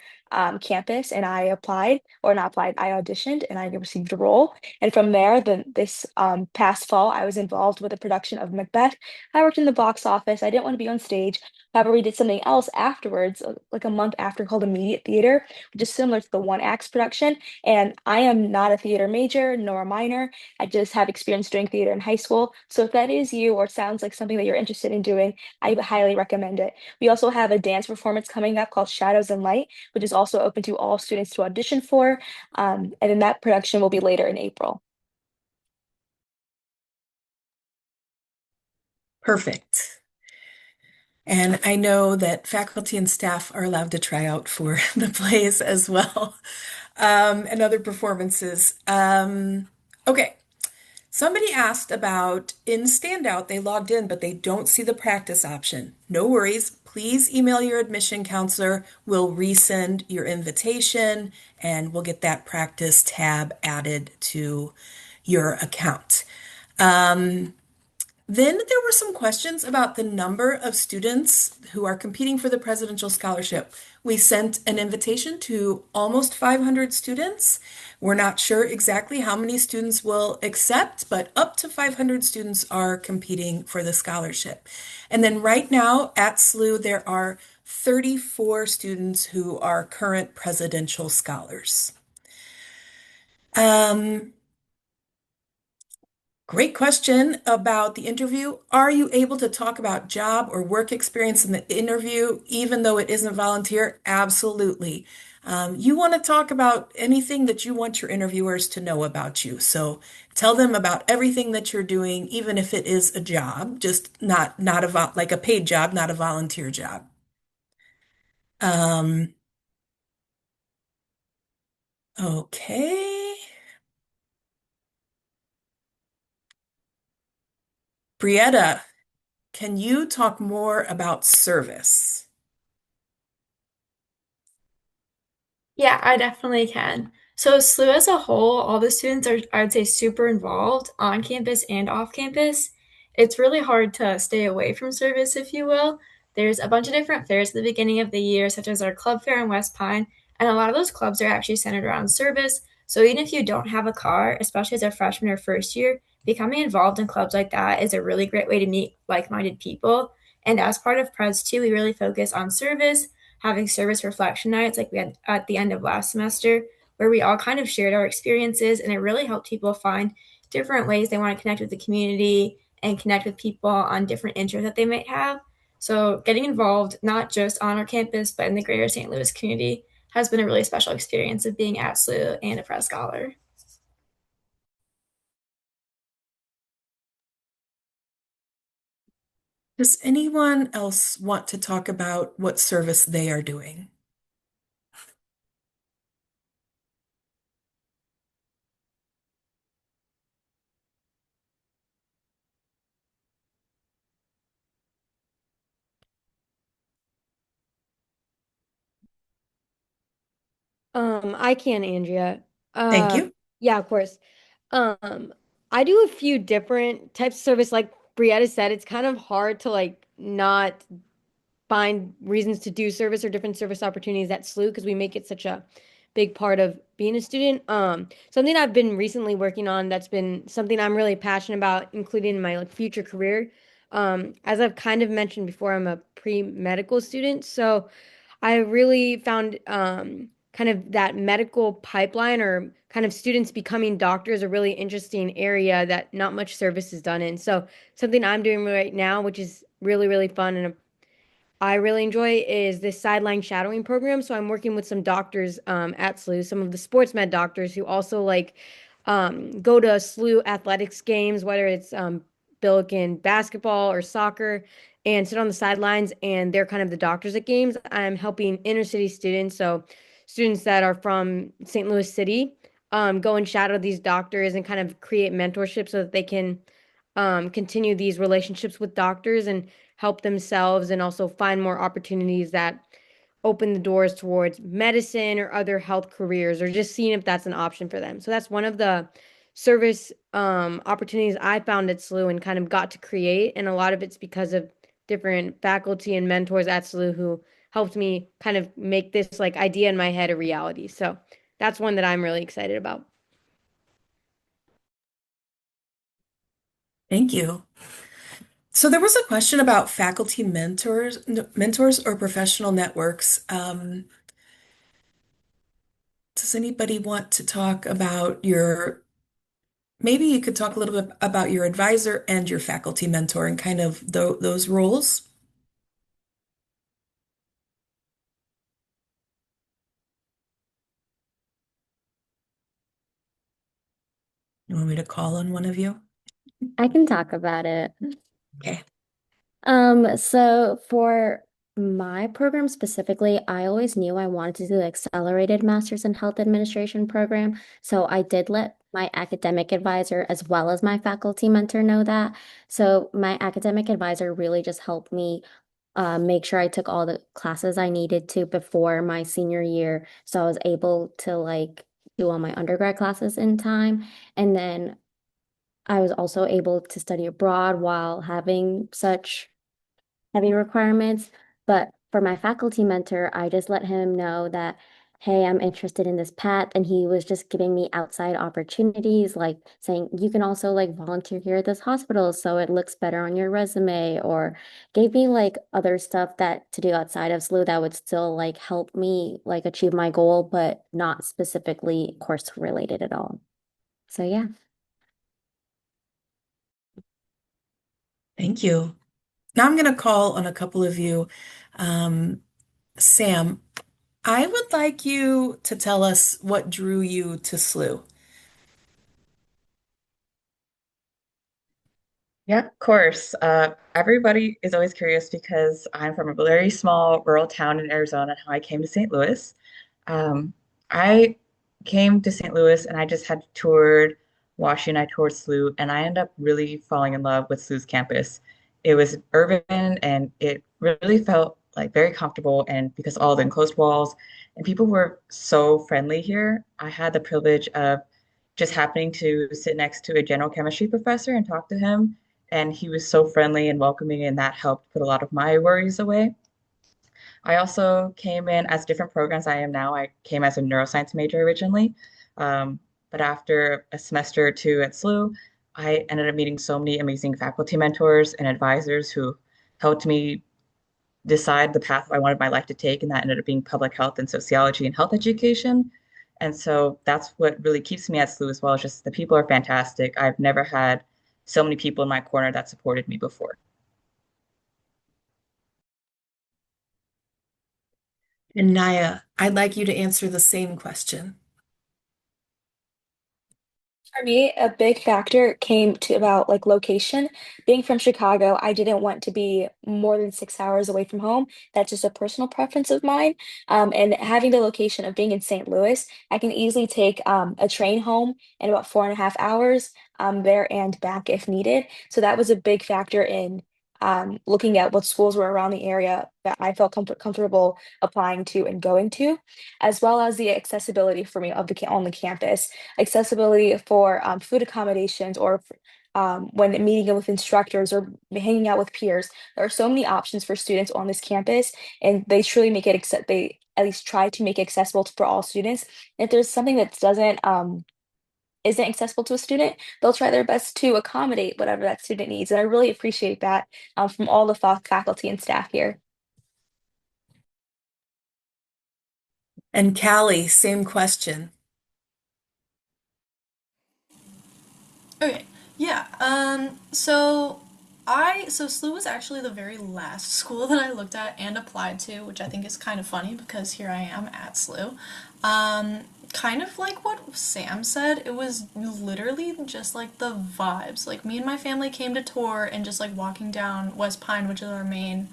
campus. And I applied, or not applied, I auditioned, and I received a role. And from there, this past fall, I was involved with the production of Macbeth. I worked in the box office. I didn't want to be on stage. However, we did something else afterwards, like a month after, called Immediate Theater, which is similar to the one acts production. And I am not a theater major nor a minor. I just have experience doing theater in high school. So if that is you or sounds like something that you're interested in doing, I highly recommend it. We also have a dance performance coming up called Shadows and Light, which is also open to all students to audition for. And then that production will be later in April. Perfect. And I know that faculty and staff are allowed to try out for the plays as well, and other performances. Okay, somebody asked about in Standout, they logged in, but they don't see the practice option. No worries. Please email your admission counselor. We'll resend your invitation and we'll get that practice tab added to your account. Then there were some questions about the number of students who are competing for the presidential scholarship. We sent an invitation to almost 500 students. We're not sure exactly how many students will accept, but up to 500 students are competing for the scholarship. And then right now at SLU, there are 34 students who are current presidential scholars. Um, Great question about the interview. Are you able to talk about job or work experience in the interview, even though it isn't volunteer? Absolutely. You want to talk about anything that you want your interviewers to know about you. So tell them about everything that you're doing, even if it is a job, just not like a paid job, not a volunteer job. Um, okay. Brietta, can you talk more about service? Yeah, I definitely can. So SLU as a whole, all the students are, I would say, super involved on campus and off campus. It's really hard to stay away from service, if you will. There's a bunch of different fairs at the beginning of the year, such as our club fair in West Pine, and a lot of those clubs are actually centered around service. So even if you don't have a car, especially as a freshman or first year, becoming involved in clubs like that is a really great way to meet like-minded people. And as part of Pres 2, we really focus on service, having service reflection nights like we had at the end of last semester, where we all kind of shared our experiences, and it really helped people find different ways they want to connect with the community and connect with people on different interests that they might have. So getting involved not just on our campus but in the greater St. Louis community has been a really special experience of being at SLU and a Press Scholar. Does anyone else want to talk about what service they are doing? I can, Andrea. Thank you. Yeah, of course. Um, I do a few different types of service. Like Brietta said, it's kind of hard to like not find reasons to do service or different service opportunities at SLU because we make it such a big part of being a student. Something I've been recently working on that's been something I'm really passionate about, including in my like future career. As I've kind of mentioned before, I'm a pre-medical student, so I really found kind of that medical pipeline or kind of students becoming doctors a really interesting area that not much service is done in. So something I'm doing right now, which is really, really fun and I really enjoy is this sideline shadowing program. So I'm working with some doctors at SLU, some of the sports med doctors who also like go to SLU athletics games, whether it's Billiken basketball or soccer, and sit on the sidelines. And they're kind of the doctors at games. I'm helping inner city students, so students that are from St. Louis City, go and shadow these doctors and kind of create mentorship so that they can continue these relationships with doctors and help themselves and also find more opportunities that open the doors towards medicine or other health careers or just seeing if that's an option for them. So that's one of the service opportunities I found at SLU and kind of got to create. And a lot of it's because of different faculty and mentors at SLU who helped me kind of make this like idea in my head a reality. So that's one that I'm really excited about. Thank you. So there was a question about faculty mentors or professional networks. Does anybody want to talk about maybe you could talk a little bit about your advisor and your faculty mentor and kind of those roles? You want me to call on one of you? I can talk about it. Okay. So for my program specifically, I always knew I wanted to do the accelerated master's in health administration program. So I did let my academic advisor as well as my faculty mentor know that. So my academic advisor really just helped me make sure I took all the classes I needed to before my senior year. So I was able to like do all my undergrad classes in time. And then I was also able to study abroad while having such heavy requirements. But for my faculty mentor, I just let him know that, hey, I'm interested in this path. And he was just giving me outside opportunities, like saying, you can also like volunteer here at this hospital so it looks better on your resume, or gave me like other stuff that to do outside of SLU that would still like help me like achieve my goal, but not specifically course related at all. So yeah. Thank you. Now I'm going to call on a couple of you. Um, Sam, I would like you to tell us what drew you to SLU. Yeah, of course. Everybody is always curious because I'm from a very small rural town in Arizona, and how I came to St. Louis. Um, I came to St. Louis and I just had toured Washington, I toured SLU, and I ended up really falling in love with SLU's campus. It was urban and it really felt like very comfortable, and because all the enclosed walls and people were so friendly here, I had the privilege of just happening to sit next to a general chemistry professor and talk to him. And he was so friendly and welcoming, and that helped put a lot of my worries away. I also came in as different programs I am now. I came as a neuroscience major originally, but after a semester or two at SLU, I ended up meeting so many amazing faculty mentors and advisors who helped me decide the path I wanted my life to take, and that ended up being public health and sociology and health education. And so that's what really keeps me at SLU as well. Is just the people are fantastic. I've never had so many people in my corner that supported me before. And Naya, I'd like you to answer the same question. For me, a big factor came to about like location. Being from Chicago, I didn't want to be more than 6 hours away from home. That's just a personal preference of mine. And having the location of being in St. Louis, I can easily take a train home in about 4.5 hours, there and back if needed. So that was a big factor in looking at what schools were around the area that I felt comfortable applying to and going to, as well as the accessibility for me of on the campus, accessibility for food accommodations, or when meeting with instructors or hanging out with peers. There are so many options for students on this campus, and they truly make it they at least try to make it accessible for all students. If there's something that doesn't isn't accessible to a student, they'll try their best to accommodate whatever that student needs. And I really appreciate that from all the faculty and staff here. And Callie, same question. Okay. Yeah. So SLU was actually the very last school that I looked at and applied to, which I think is kind of funny because here I am at SLU. Kind of like what Sam said, it was literally just like the vibes. Like me and my family came to tour, and just like walking down West Pine, which is our main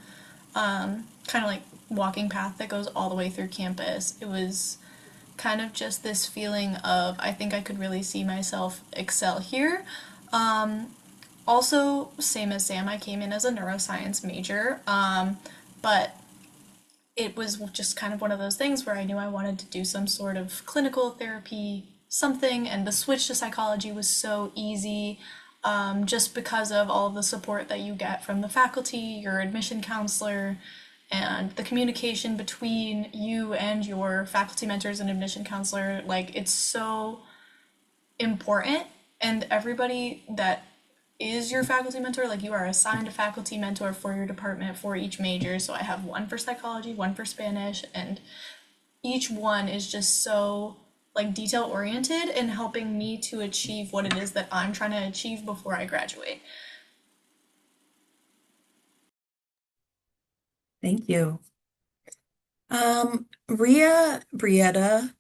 kind of like walking path that goes all the way through campus. It was kind of just this feeling of I think I could really see myself excel here. Um, Also, same as Sam, I came in as a neuroscience major, but it was just kind of one of those things where I knew I wanted to do some sort of clinical therapy, something, and the switch to psychology was so easy. Just because of all of the support that you get from the faculty, your admission counselor, and the communication between you and your faculty mentors and admission counselor. Like, it's so important, and everybody that is your faculty mentor, like you are assigned a faculty mentor for your department for each major. So I have one for psychology, one for Spanish, and each one is just so like detail oriented and helping me to achieve what it is that I'm trying to achieve before I graduate. Thank you. Ria, Brietta,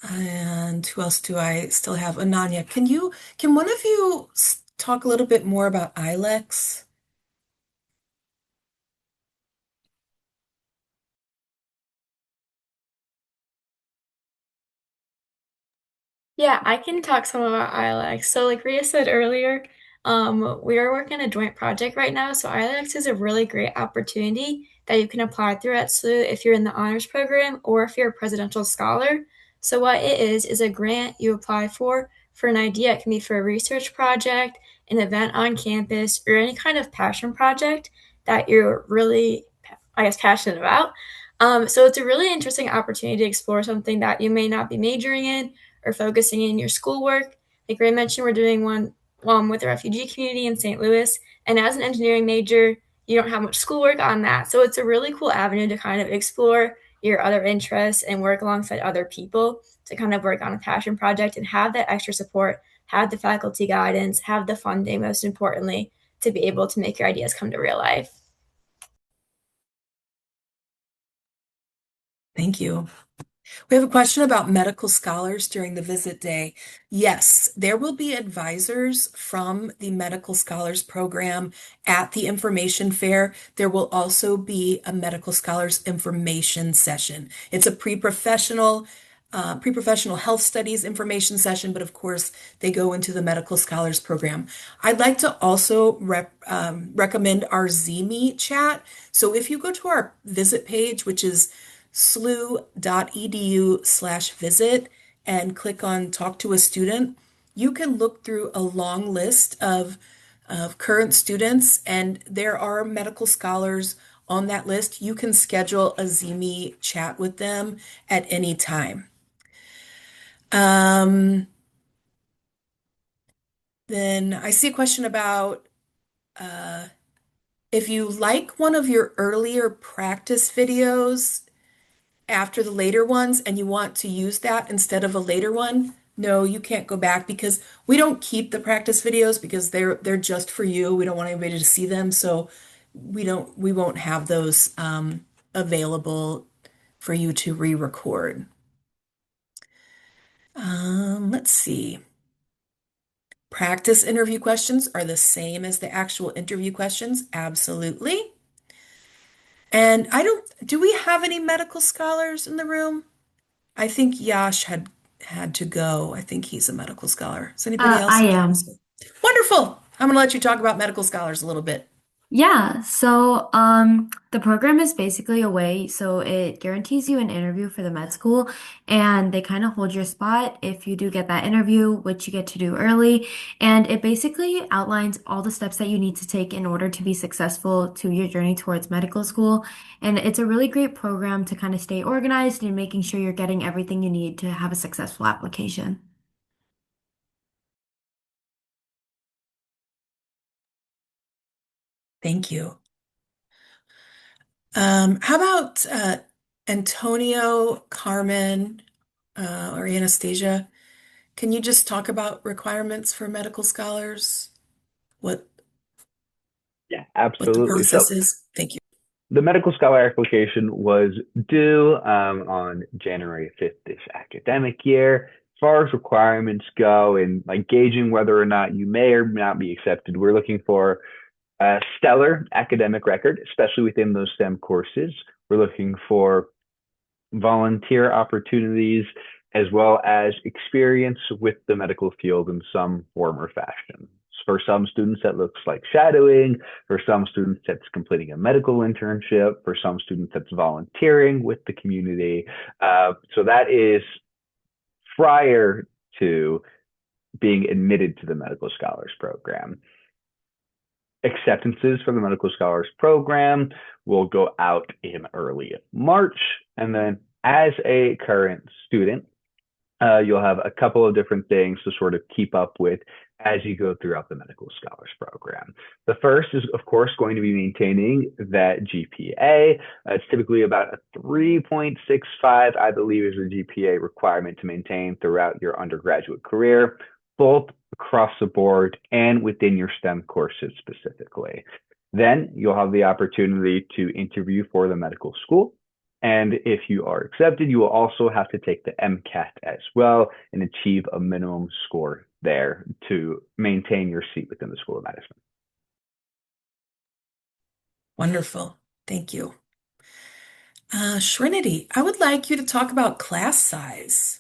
and who else do I still have? Ananya. Can one of you talk a little bit more about ILEX? Yeah, I can talk some about ILX. So, like Ria said earlier, we are working on a joint project right now. So, ILX is a really great opportunity that you can apply through at SLU if you're in the honors program or if you're a presidential scholar. So, what it is a grant you apply for an idea. It can be for a research project, an event on campus, or any kind of passion project that you're really, I guess, passionate about. So, it's a really interesting opportunity to explore something that you may not be majoring in or focusing in your schoolwork. Like Ray mentioned, we're doing one with the refugee community in St. Louis. And as an engineering major, you don't have much schoolwork on that. So it's a really cool avenue to kind of explore your other interests and work alongside other people to kind of work on a passion project and have that extra support, have the faculty guidance, have the funding, most importantly, to be able to make your ideas come to real life. Thank you. We have a question about medical scholars during the visit day. Yes, there will be advisors from the Medical Scholars Program at the information fair. There will also be a Medical Scholars information session. It's a pre-professional health studies information session, but of course they go into the Medical Scholars Program. I'd like to also recommend our ZMe chat. So if you go to our visit page, which is slu.edu/visit and click on talk to a student, you can look through a long list of current students, and there are medical scholars on that list. You can schedule a ZMe chat with them at any time. Then I see a question about if you like one of your earlier practice videos after the later ones and you want to use that instead of a later one, no, you can't go back because we don't keep the practice videos because they're just for you. We don't want anybody to see them, so we won't have those available for you to re-record. Let's see. Practice interview questions are the same as the actual interview questions. Absolutely. And do we have any medical scholars in the room? I think Yash had to go. I think he's a medical scholar. Is anybody else I in campus? am. Wonderful. I'm going to let you talk about medical scholars a little bit. Yeah, so the program is basically a way, so it guarantees you an interview for the med school, and they kind of hold your spot if you do get that interview, which you get to do early, and it basically outlines all the steps that you need to take in order to be successful to your journey towards medical school, and it's a really great program to kind of stay organized and making sure you're getting everything you need to have a successful application. Thank you. How about Antonio, Carmen, or Anastasia? Can you just talk about requirements for medical scholars? What Yeah, what the absolutely. So process is? Thank you. the medical scholar application was due on January 5th this academic year. As far as requirements go and like gauging whether or not you may or may not be accepted, we're looking for a stellar academic record, especially within those STEM courses. We're looking for volunteer opportunities as well as experience with the medical field in some form or fashion. For some students, that looks like shadowing. For some students, that's completing a medical internship. For some students, that's volunteering with the community. So that is prior to being admitted to the Medical Scholars Program. Acceptances for the Medical Scholars Program will go out in early March. And then as a current student, you'll have a couple of different things to sort of keep up with as you go throughout the Medical Scholars Program. The first is, of course, going to be maintaining that GPA. It's typically about a 3.65, I believe, is the GPA requirement to maintain throughout your undergraduate career, both across the board and within your STEM courses specifically. Then you'll have the opportunity to interview for the medical school. And if you are accepted, you will also have to take the MCAT as well and achieve a minimum score there to maintain your seat within the School of Medicine. Wonderful. Thank you. Trinity, I would like you to talk about class size.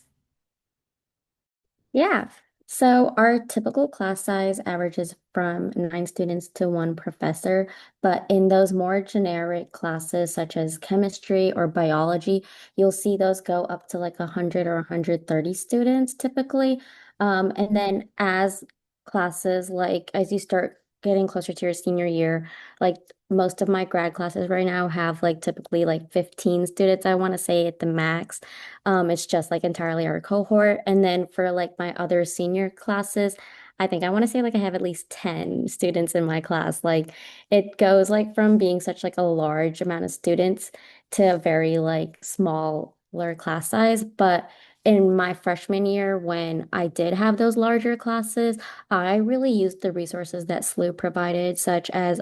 Yeah. So our typical class size averages from 9 students to 1 professor, but in those more generic classes such as chemistry or biology, you'll see those go up to like 100 or 130 students typically. And then as classes, like as you start getting closer to your senior year, like most of my grad classes right now have like typically like 15 students, I want to say at the max. It's just like entirely our cohort. And then for like my other senior classes, I think I want to say like I have at least 10 students in my class. Like it goes like from being such like a large amount of students to a very like smaller class size. But in my freshman year, when I did have those larger classes, I really used the resources that SLU provided, such as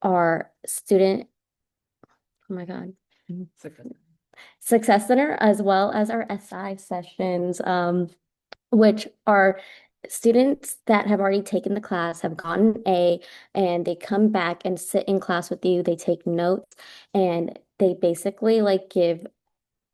our student, oh my God. Success Center, as well as our SI sessions, which are students that have already taken the class, have gotten an A, and they come back and sit in class with you. They take notes and they basically like give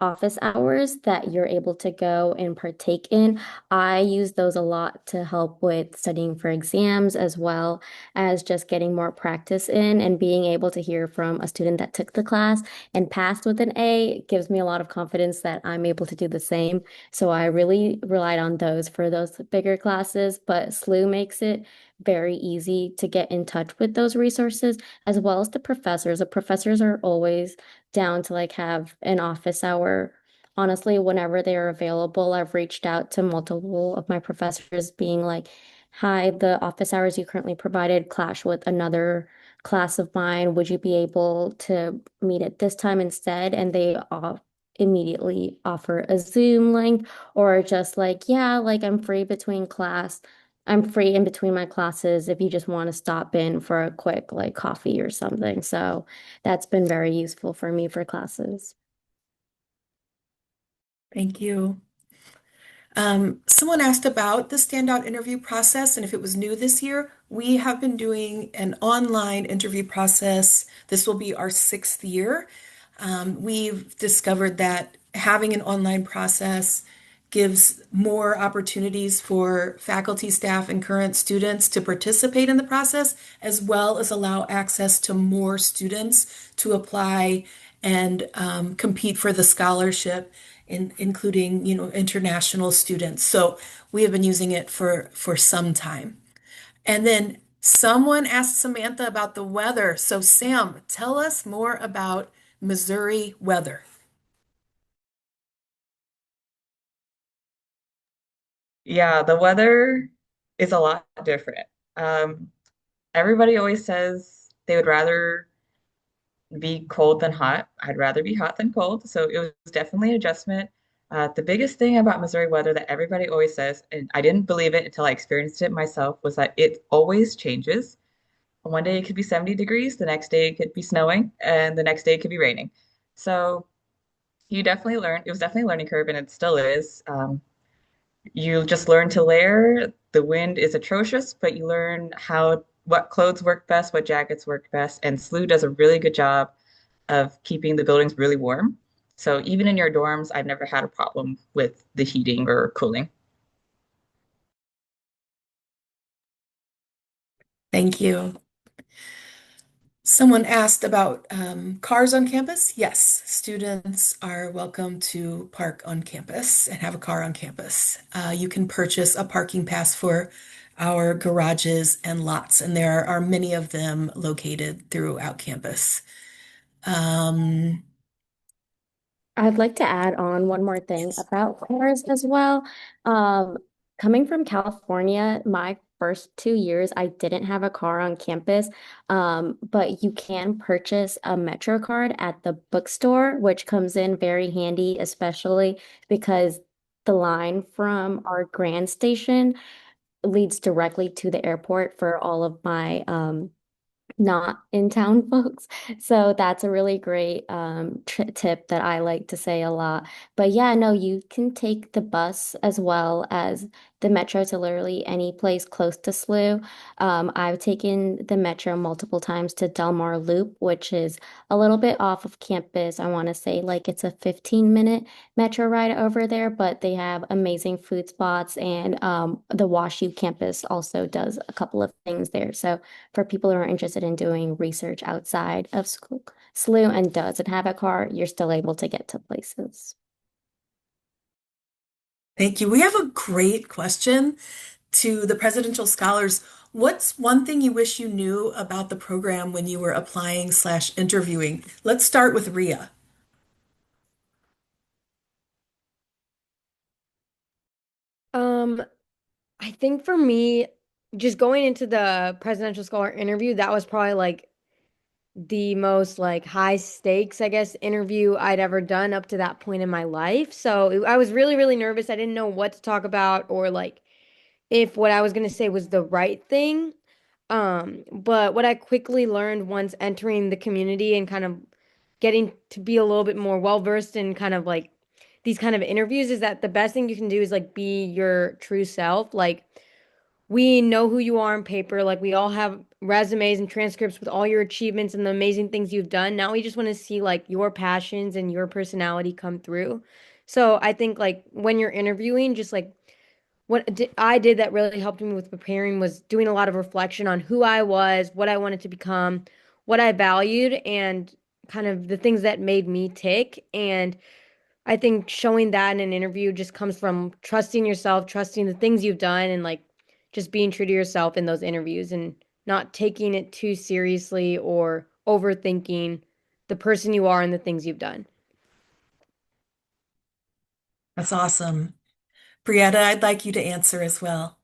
office hours that you're able to go and partake in. I use those a lot to help with studying for exams as well as just getting more practice in, and being able to hear from a student that took the class and passed with an A gives me a lot of confidence that I'm able to do the same. So I really relied on those for those bigger classes, but SLU makes it very easy to get in touch with those resources as well as the professors. The professors are always down to like have an office hour. Honestly, whenever they are available, I've reached out to multiple of my professors being like, hi, the office hours you currently provided clash with another class of mine. Would you be able to meet at this time instead? And they immediately offer a Zoom link, or just like, yeah, like I'm free between class. I'm free in between my classes if you just want to stop in for a quick like coffee or something. So that's been very useful for me for classes. Thank you. Someone asked about the standout interview process and if it was new this year. We have been doing an online interview process. This will be our 6th year. We've discovered that having an online process gives more opportunities for faculty, staff, and current students to participate in the process, as well as allow access to more students to apply and compete for the scholarship, including, international students. So we have been using it for some time. And then someone asked Samantha about the weather. So Sam, tell us more about Missouri weather. Yeah, the weather is a lot different. Um, Everybody always says they would rather be cold than hot. I'd rather be hot than cold. So it was definitely an adjustment. The biggest thing about Missouri weather that everybody always says, and I didn't believe it until I experienced it myself, was that it always changes. One day it could be 70 degrees, the next day it could be snowing, and the next day it could be raining. So you definitely learn. It was definitely a learning curve, and it still is. You just learn to layer. The wind is atrocious, but you learn what clothes work best, what jackets work best, and SLU does a really good job of keeping the buildings really warm. So even in your dorms, I've never had a problem with the heating or cooling. Thank you. Someone asked about cars on campus. Yes, students are welcome to park on campus and have a car on campus. You can purchase a parking pass for our garages and lots, and there are many of them located throughout campus. Um, I'd like to add on one more thing about cars as well. Um, Coming from California, my first 2 years, I didn't have a car on campus, but you can purchase a Metro card at the bookstore, which comes in very handy, especially because the line from our Grand Station leads directly to the airport for all of my not in town folks. So that's a really great tip that I like to say a lot. But yeah, no, you can take the bus as well as the metro to literally any place close to SLU. I've taken the metro multiple times to Del Mar Loop, which is a little bit off of campus. I want to say like it's a 15-minute metro ride over there, but they have amazing food spots, and the WashU campus also does a couple of things there. So for people who are interested in doing research outside of school, SLU and doesn't have a car, you're still able to get to places. Thank you. We have a great question to the presidential scholars. What's one thing you wish you knew about the program when you were applying slash interviewing? Let's start with Ria. Um, I think for me, just going into the presidential scholar interview, that was probably like the most like high stakes, I guess, interview I'd ever done up to that point in my life. So I was really, really nervous. I didn't know what to talk about or like if what I was going to say was the right thing. But what I quickly learned once entering the community and kind of getting to be a little bit more well versed in kind of like these kind of interviews is that the best thing you can do is like be your true self. Like we know who you are on paper. Like we all have resumes and transcripts with all your achievements and the amazing things you've done. Now we just want to see like your passions and your personality come through. So I think like when you're interviewing, just like I did that really helped me with preparing was doing a lot of reflection on who I was, what I wanted to become, what I valued, and kind of the things that made me tick. And I think showing that in an interview just comes from trusting yourself, trusting the things you've done, and like just being true to yourself in those interviews and not taking it too seriously or overthinking the person you are and the things you've done. That's awesome. Brietta, I'd like you to answer as well.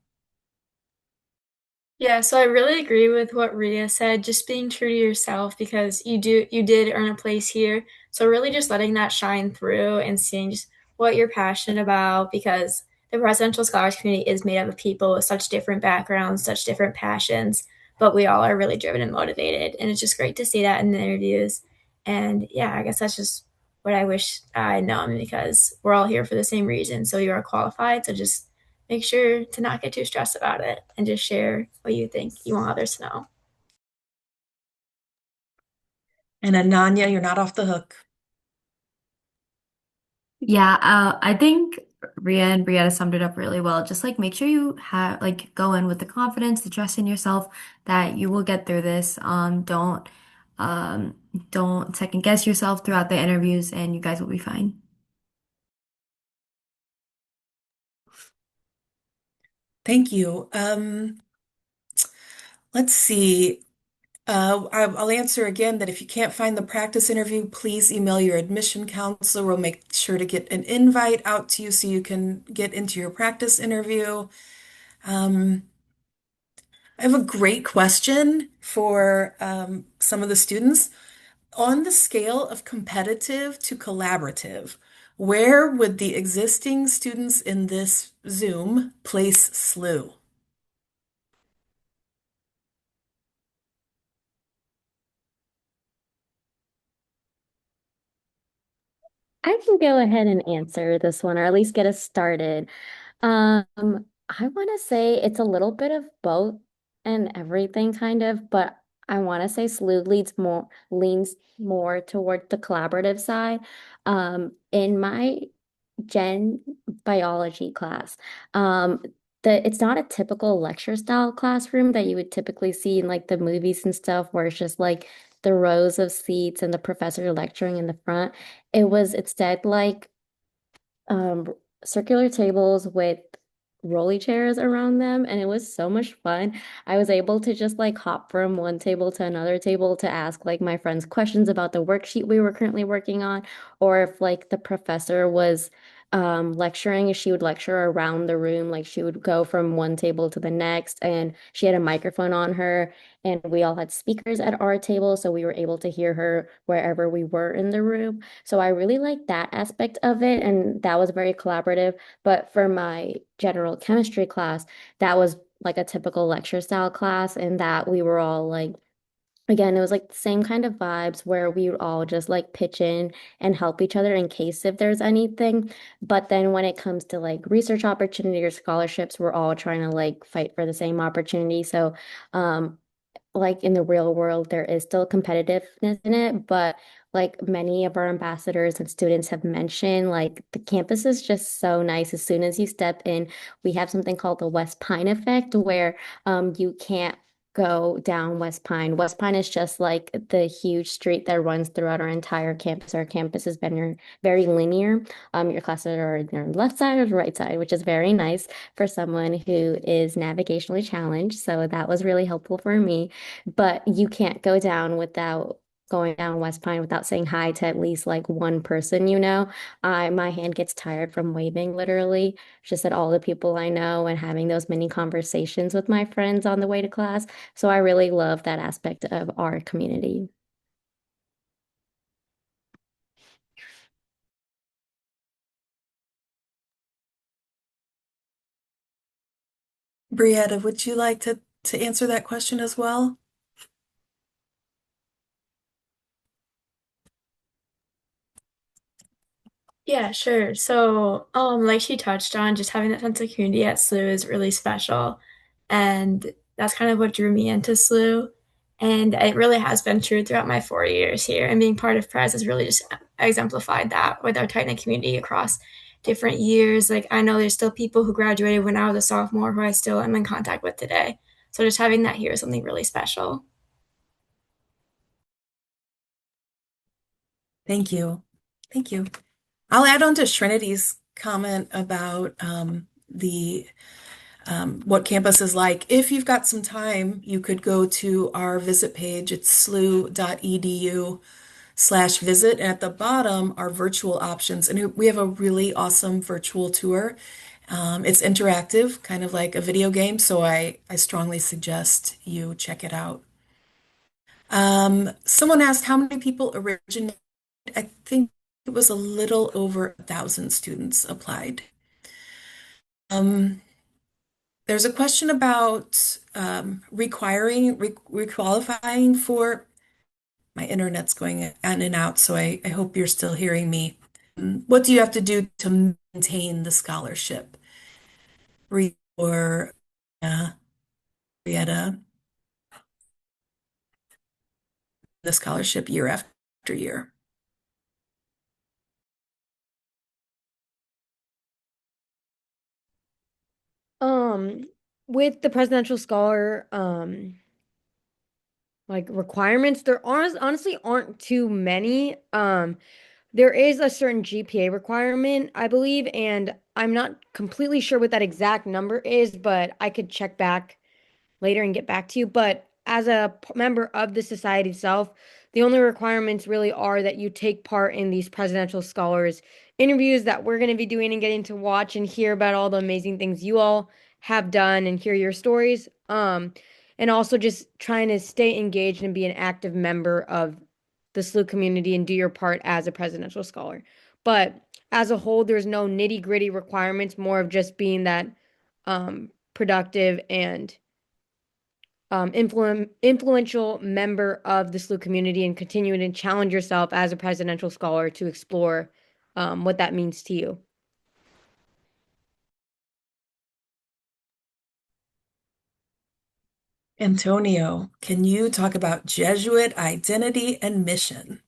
Yeah, so I really agree with what Ria said, just being true to yourself because you did earn a place here. So really just letting that shine through and seeing just what you're passionate about because the presidential scholars community is made up of people with such different backgrounds, such different passions, but we all are really driven and motivated. And it's just great to see that in the interviews. And yeah, I guess that's just what I wish I had known because we're all here for the same reason. So you are qualified. So just make sure to not get too stressed about it and just share what you think you want others to know. And Ananya, you're not off the hook. Yeah, I think Ria and Brietta summed it up really well. Just like make sure you have like go in with the confidence, the trust in yourself that you will get through this. Um don't second guess yourself throughout the interviews and you guys will be fine. Thank you. Let's see. I'll answer again that if you can't find the practice interview, please email your admission counselor. We'll make sure to get an invite out to you so you can get into your practice interview. Um, I have a great question for some of the students. On the scale of competitive to collaborative, where would the existing students in this Zoom place SLU? I can go ahead and answer this one, or at least get us started. Um, I want to say it's a little bit of both and everything, kind of, but I want to say SLU leans more toward the collaborative side. In my gen biology class, um, it's not a typical lecture style classroom that you would typically see in like the movies and stuff, where it's just like the rows of seats and the professor lecturing in the front. It was instead like um circular tables with rolly chairs around them, and it was so much fun. I was able to just like hop from one table to another table to ask like my friends questions about the worksheet we were currently working on, or if like the professor was lecturing, she would lecture around the room. Like she would go from one table to the next, and she had a microphone on her, and we all had speakers at our table, so we were able to hear her wherever we were in the room. So I really like that aspect of it, and that was very collaborative. But for my general chemistry class, that was like a typical lecture style class, and that we were all like, again, it was like the same kind of vibes where we would all just like pitch in and help each other in case if there's anything. But then when it comes to like research opportunity or scholarships, we're all trying to like fight for the same opportunity. So, like in the real world, there is still competitiveness in it, but like many of our ambassadors and students have mentioned, like the campus is just so nice. As soon as you step in, we have something called the West Pine effect, where you can't go down West Pine. West Pine is just like the huge street that runs throughout our entire campus. Our campus has been very linear. Your classes are on your left side or the right side, which is very nice for someone who is navigationally challenged. So that was really helpful for me. But you can't go down without going down West Pine without saying hi to at least like one person, you know. My hand gets tired from waving literally, just at all the people I know and having those mini conversations with my friends on the way to class. So I really love that aspect of our community. Brietta, would you like to answer that question as well? Yeah, sure. So, like she touched on, just having that sense of community at SLU is really special. And that's kind of what drew me into SLU. And it really has been true throughout my 4 years here. And being part of Prez has really just exemplified that with our tight-knit community across different years. Like I know there's still people who graduated when I was a sophomore who I still am in contact with today. So just having that here is something really special. Thank you. Thank you. I'll add on to Trinity's comment about the what campus is like. If you've got some time, you could go to our visit page. It's slu.edu/visit. And at the bottom are virtual options. And we have a really awesome virtual tour. It's interactive, kind of like a video game. So I strongly suggest you check it out. Someone asked how many people originated. I think it was a little over 1,000 students applied. Um, there's a question about requalifying for, my internet's going in and out, so I hope you're still hearing me. What do you have to do to maintain the scholarship? Or Brietta, the scholarship year after year. Um, with the presidential scholar, like requirements, there honestly aren't too many. There is a certain GPA requirement, I believe, and I'm not completely sure what that exact number is, but I could check back later and get back to you. But as a member of the society itself, the only requirements really are that you take part in these presidential scholars interviews that we're going to be doing and getting to watch and hear about all the amazing things you all have done and hear your stories. And also just trying to stay engaged and be an active member of the SLU community and do your part as a presidential scholar. But as a whole, there's no nitty gritty requirements, more of just being that productive and influential member of the SLU community and continuing to challenge yourself as a presidential scholar to explore what that means to you. Antonio, can you talk about Jesuit identity and mission?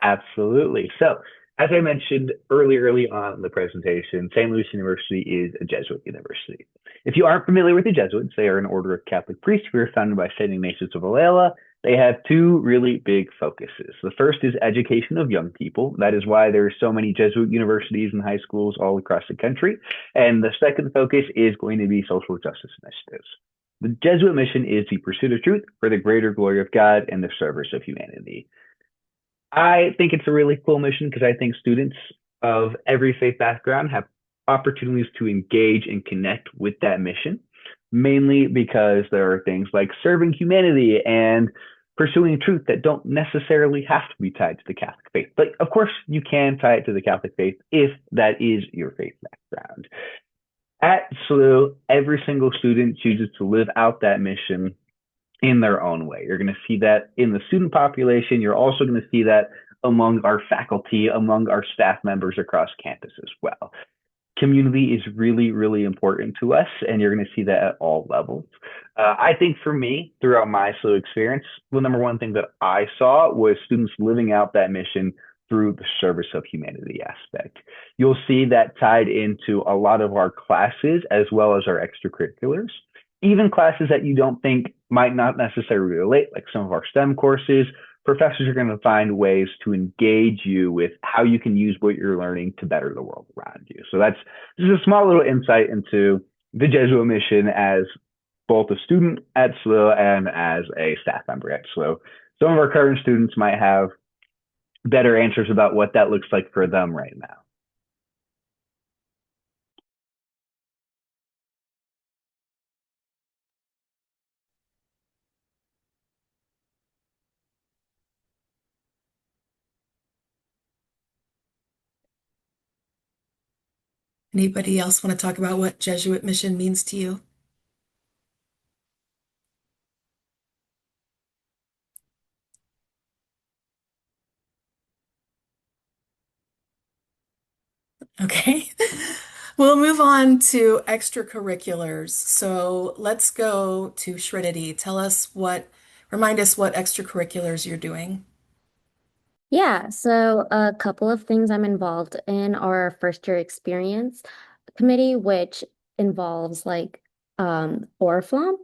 Absolutely. So, as I mentioned early on in the presentation, St. Louis University is a Jesuit university. If you aren't familiar with the Jesuits, they are an order of Catholic priests who were founded by St. Ignatius of Loyola. They have two really big focuses. The first is education of young people. That is why there are so many Jesuit universities and high schools all across the country. And the second focus is going to be social justice initiatives. The Jesuit mission is the pursuit of truth for the greater glory of God and the service of humanity. I think it's a really cool mission because I think students of every faith background have opportunities to engage and connect with that mission, mainly because there are things like serving humanity and pursuing truth that don't necessarily have to be tied to the Catholic faith. But of course, you can tie it to the Catholic faith if that is your faith background. At SLU, every single student chooses to live out that mission in their own way. You're going to see that in the student population. You're also going to see that among our faculty, among our staff members across campus as well. Community is really, really important to us, and you're going to see that at all levels. I think for me, throughout my SLU experience, the number one thing that I saw was students living out that mission through the service of humanity aspect. You'll see that tied into a lot of our classes as well as our extracurriculars, even classes that you don't think might not necessarily relate, like some of our STEM courses. Professors are going to find ways to engage you with how you can use what you're learning to better the world around you. So that's just a small little insight into the Jesuit mission as both a student at SLU and as a staff member at SLU. Some of our current students might have better answers about what that looks like for them right now. Anybody else want to talk about what Jesuit mission means to you? Okay. We'll move on to extracurriculars. So let's go to Shredity. Remind us what extracurriculars you're doing. Yeah, so a couple of things I'm involved in are our first year experience committee, which involves like Oriflam.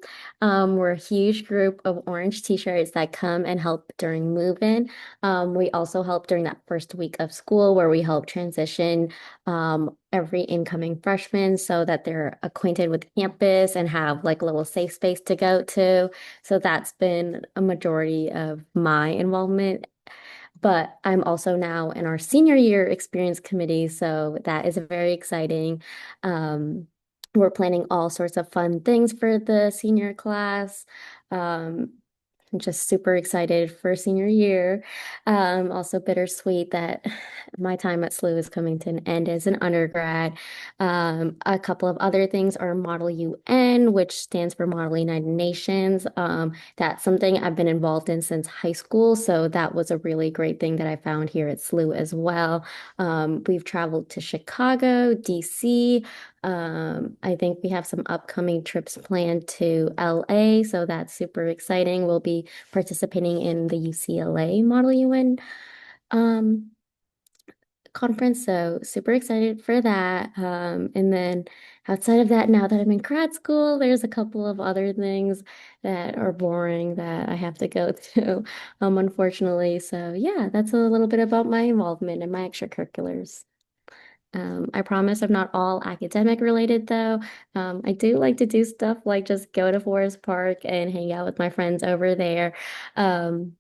We're a huge group of orange t-shirts that come and help during move-in. We also help during that first week of school where we help transition every incoming freshman so that they're acquainted with campus and have like a little safe space to go to. So that's been a majority of my involvement, but I'm also now in our senior year experience committee, so that is very exciting. Um, we're planning all sorts of fun things for the senior class. Um, I'm just super excited for senior year. Also bittersweet that my time at SLU is coming to an end as an undergrad. A couple of other things are Model UN, which stands for Model United Nations. That's something I've been involved in since high school, so that was a really great thing that I found here at SLU as well. We've traveled to Chicago, DC. I think we have some upcoming trips planned to LA, so that's super exciting. We'll be participating in the UCLA Model UN um, conference, so super excited for that. And then outside of that, now that I'm in grad school, there's a couple of other things that are boring that I have to go to, unfortunately. So yeah, that's a little bit about my involvement in my extracurriculars. I promise I'm not all academic related though. I do like to do stuff like just go to Forest Park and hang out with my friends over there. Um,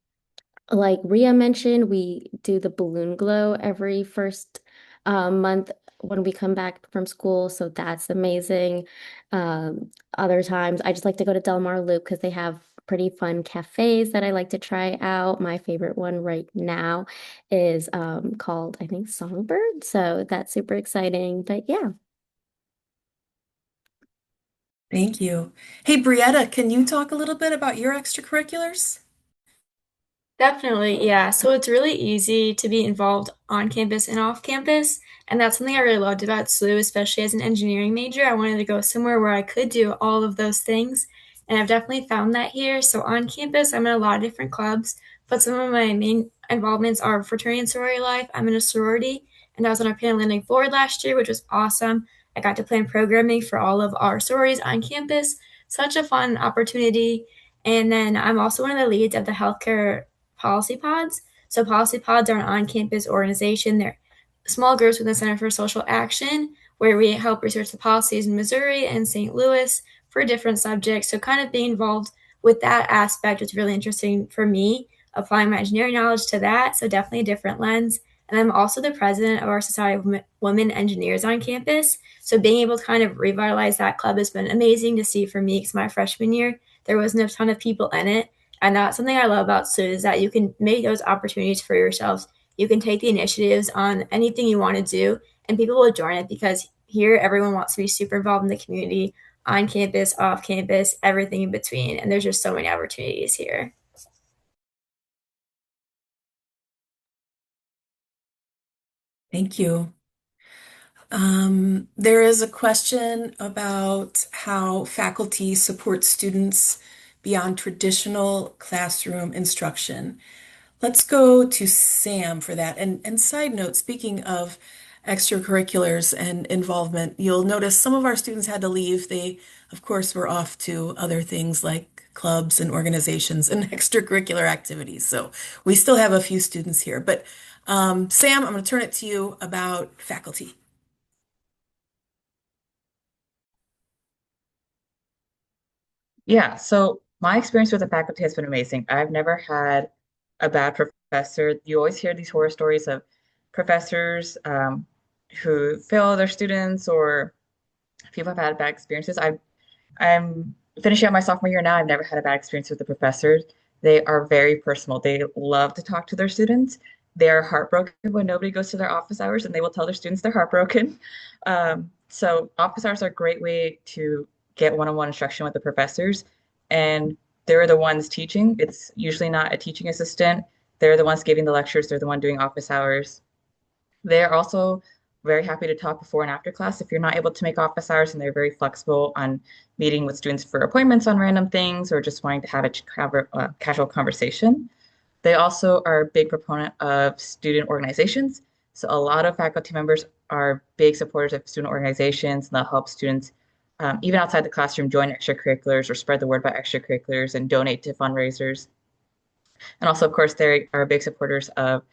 like Ria mentioned, we do the balloon glow every first month when we come back from school, so that's amazing. Other times, I just like to go to Del Mar Loop because they have pretty fun cafes that I like to try out. My favorite one right now is called, I think, Songbird, so that's super exciting. But yeah. Thank you. Hey, Brietta, can you talk a little bit about your extracurriculars? Definitely, yeah. So it's really easy to be involved on campus and off campus. And that's something I really loved about SLU, especially as an engineering major. I wanted to go somewhere where I could do all of those things. And I've definitely found that here. So on campus, I'm in a lot of different clubs, but some of my main involvements are fraternity and sorority life. I'm in a sorority, and I was on our Pan-Atlantic board last year, which was awesome. I got to plan programming for all of our sororities on campus. Such a fun opportunity. And then I'm also one of the leads of the healthcare policy pods. So policy pods are an on-campus organization. They're small groups within the Center for Social Action, where we help research the policies in Missouri and St. Louis for different subjects. So kind of being involved with that aspect was really interesting for me, applying my engineering knowledge to that. So definitely a different lens. And I'm also the president of our Society of Women Engineers on campus. So being able to kind of revitalize that club has been amazing to see for me because my freshman year, there wasn't a ton of people in it. And that's something I love about SUD is that you can make those opportunities for yourselves. You can take the initiatives on anything you want to do, and people will join it because here everyone wants to be super involved in the community, on campus, off campus, everything in between. And there's just so many opportunities here. Thank you. There is a question about how faculty support students beyond traditional classroom instruction. Let's go to Sam for that. And side note, speaking of extracurriculars and involvement, you'll notice some of our students had to leave. They, of course, were off to other things like clubs and organizations and extracurricular activities. So we still have a few students here. But Sam, I'm going to turn it to you about faculty. Yeah, so my experience with the faculty has been amazing. I've never had a bad professor. You always hear these horror stories of professors who fail their students or people have had bad experiences. I'm finishing up my sophomore year now. I've never had a bad experience with the professors. They are very personal. They love to talk to their students. They are heartbroken when nobody goes to their office hours, and they will tell their students they're heartbroken. So office hours are a great way to get one-on-one instruction with the professors, and they're the ones teaching. It's usually not a teaching assistant. They're the ones giving the lectures. They're the one doing office hours. They're also very happy to talk before and after class if you're not able to make office hours, and they're very flexible on meeting with students for appointments on random things or just wanting to have a casual conversation. They also are a big proponent of student organizations. So a lot of faculty members are big supporters of student organizations, and they'll help students even outside the classroom join extracurriculars or spread the word about extracurriculars and donate to fundraisers. And also, of course, they are big supporters of,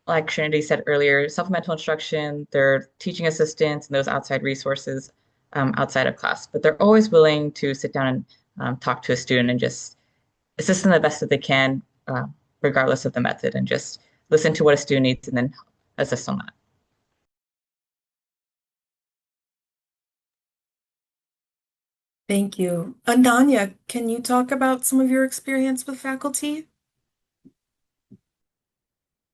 like Trinity said earlier, supplemental instruction, their teaching assistants, and those outside resources outside of class. But they're always willing to sit down and talk to a student and just assist them the best that they can, regardless of the method, and just listen to what a student needs and then assist on that. Thank you. Ananya, can you talk about some of your experience with faculty?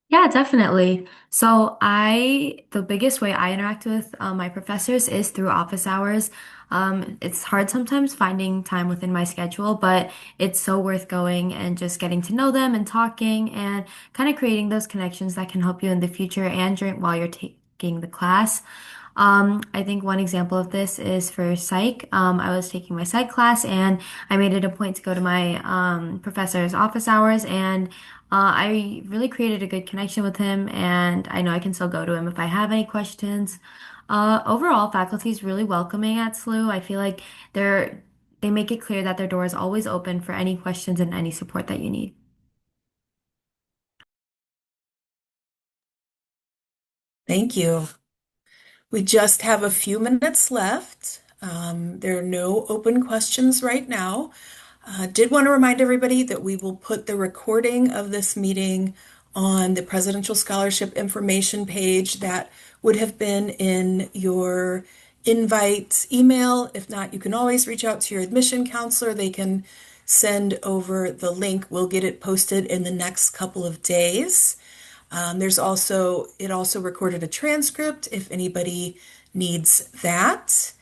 Yeah, definitely. The biggest way I interact with my professors is through office hours. It's hard sometimes finding time within my schedule, but it's so worth going and just getting to know them and talking and kind of creating those connections that can help you in the future and while you're taking the class. I think one example of this is for psych. I was taking my psych class and I made it a point to go to my professor's office hours, and I really created a good connection with him, and I know I can still go to him if I have any questions. Overall, faculty is really welcoming at SLU. I feel like they make it clear that their door is always open for any questions and any support that you need. Thank you. We just have a few minutes left. There are no open questions right now. Did want to remind everybody that we will put the recording of this meeting on the Presidential Scholarship information page that would have been in your invite email. If not, you can always reach out to your admission counselor. They can send over the link. We'll get it posted in the next couple of days. It also recorded a transcript if anybody needs that.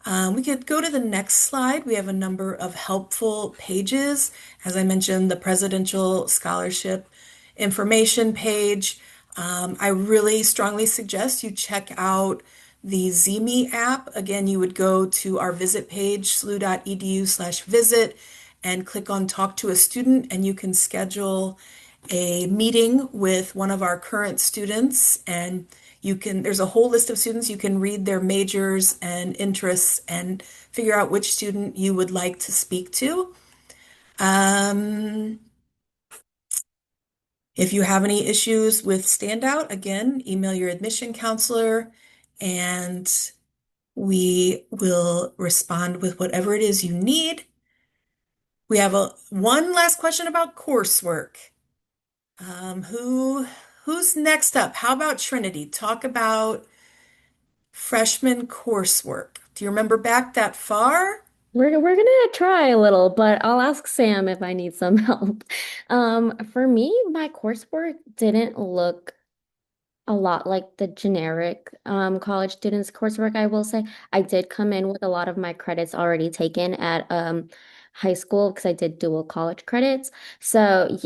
We could go to the next slide. We have a number of helpful pages. As I mentioned, the Presidential Scholarship information page. I really strongly suggest you check out the ZME app. Again, you would go to our visit page, slu.edu/visit, and click on Talk to a Student, and you can schedule a meeting with one of our current students. And there's a whole list of students. You can read their majors and interests and figure out which student you would like to speak to. If you have any issues with Standout, again, email your admission counselor and we will respond with whatever it is you need. We have one last question about coursework. Who's next up? How about Trinity? Talk about freshman coursework. Do you remember back that far? We're gonna try a little, but I'll ask Sam if I need some help. For me, my coursework didn't look a lot like the generic college students coursework, I will say. I did come in with a lot of my credits already taken at high school because I did dual college credits. So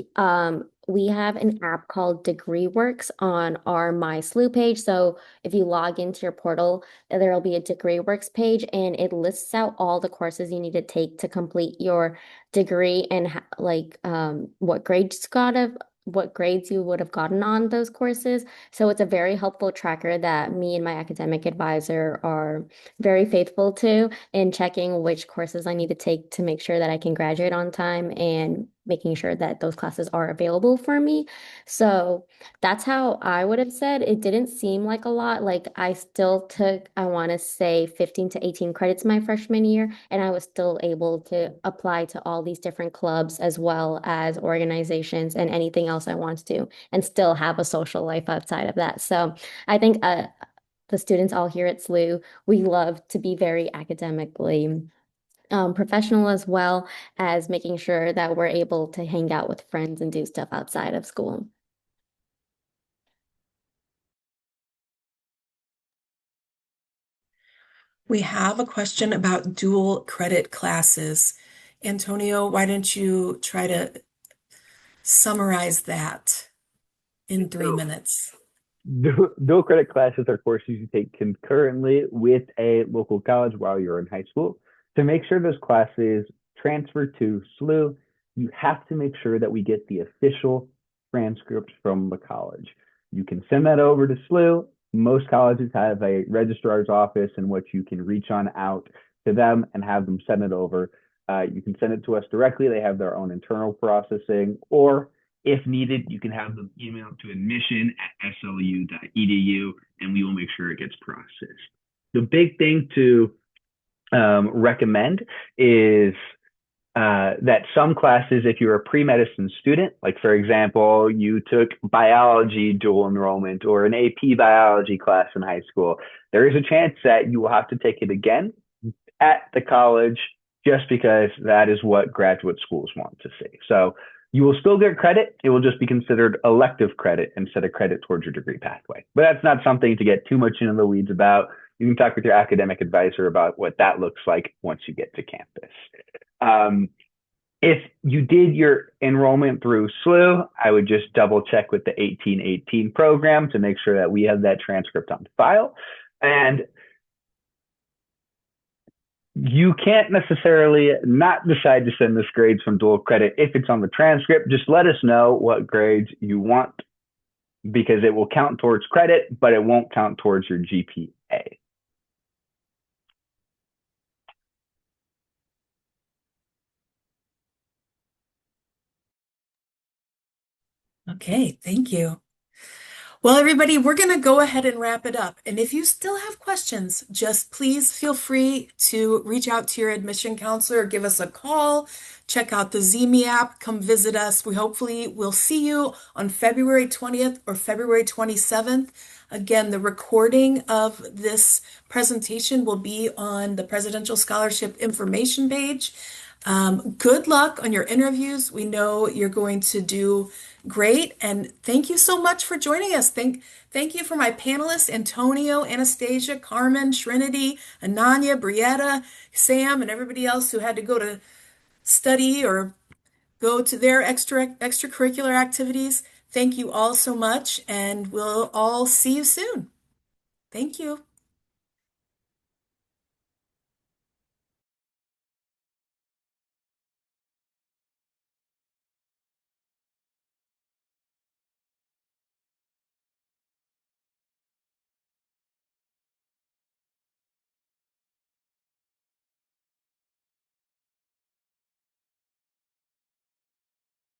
we have an app called DegreeWorks on our My SLU page. So if you log into your portal, there will be a DegreeWorks page and it lists out all the courses you need to take to complete your degree and what grades you would have gotten on those courses. So it's a very helpful tracker that me and my academic advisor are very faithful to in checking which courses I need to take to make sure that I can graduate on time and making sure that those classes are available for me. So that's how I would have said it didn't seem like a lot. Like I still took, I want to say 15 to 18 credits my freshman year, and I was still able to apply to all these different clubs as well as organizations and anything else I want to, and still have a social life outside of that. So I think the students all here at SLU, we love to be very academically professional as well as making sure that we're able to hang out with friends and do stuff outside of school. We have a question about dual credit classes. Antonio, why don't you try to summarize that in 3 minutes? Dual credit classes are courses you take concurrently with a local college while you're in high school. To make sure those classes transfer to SLU, you have to make sure that we get the official transcript from the college. You can send that over to SLU. Most colleges have a registrar's office in which you can reach on out to them and have them send it over. You can send it to us directly. They have their own internal processing, or if needed, you can have them email to admission@slu.edu and we will make sure it gets processed. The big thing to recommend is that some classes, if you're a pre-medicine student, like for example, you took biology dual enrollment or an AP biology class in high school, there is a chance that you will have to take it again at the college just because that is what graduate schools want to see. So you will still get credit. It will just be considered elective credit instead of credit towards your degree pathway. But that's not something to get too much into the weeds about. You can talk with your academic advisor about what that looks like once you get to campus. If you did your enrollment through SLU, I would just double check with the 1818 program to make sure that we have that transcript on file. And you can't necessarily not decide to send us grades from dual credit if it's on the transcript. Just let us know what grades you want because it will count towards credit, but it won't count towards your GPA. Okay, thank you. Well, everybody, we're going to go ahead and wrap it up. And if you still have questions, just please feel free to reach out to your admission counselor, give us a call, check out the ZME app, come visit us. We hopefully will see you on February 20th or February 27th. Again, the recording of this presentation will be on the Presidential Scholarship information page. Good luck on your interviews. We know you're going to do great. And thank you so much for joining us. Thank you for my panelists, Antonio, Anastasia, Carmen, Trinity, Ananya, Brietta, Sam, and everybody else who had to go to study or go to their extracurricular activities. Thank you all so much, and we'll all see you soon. Thank you.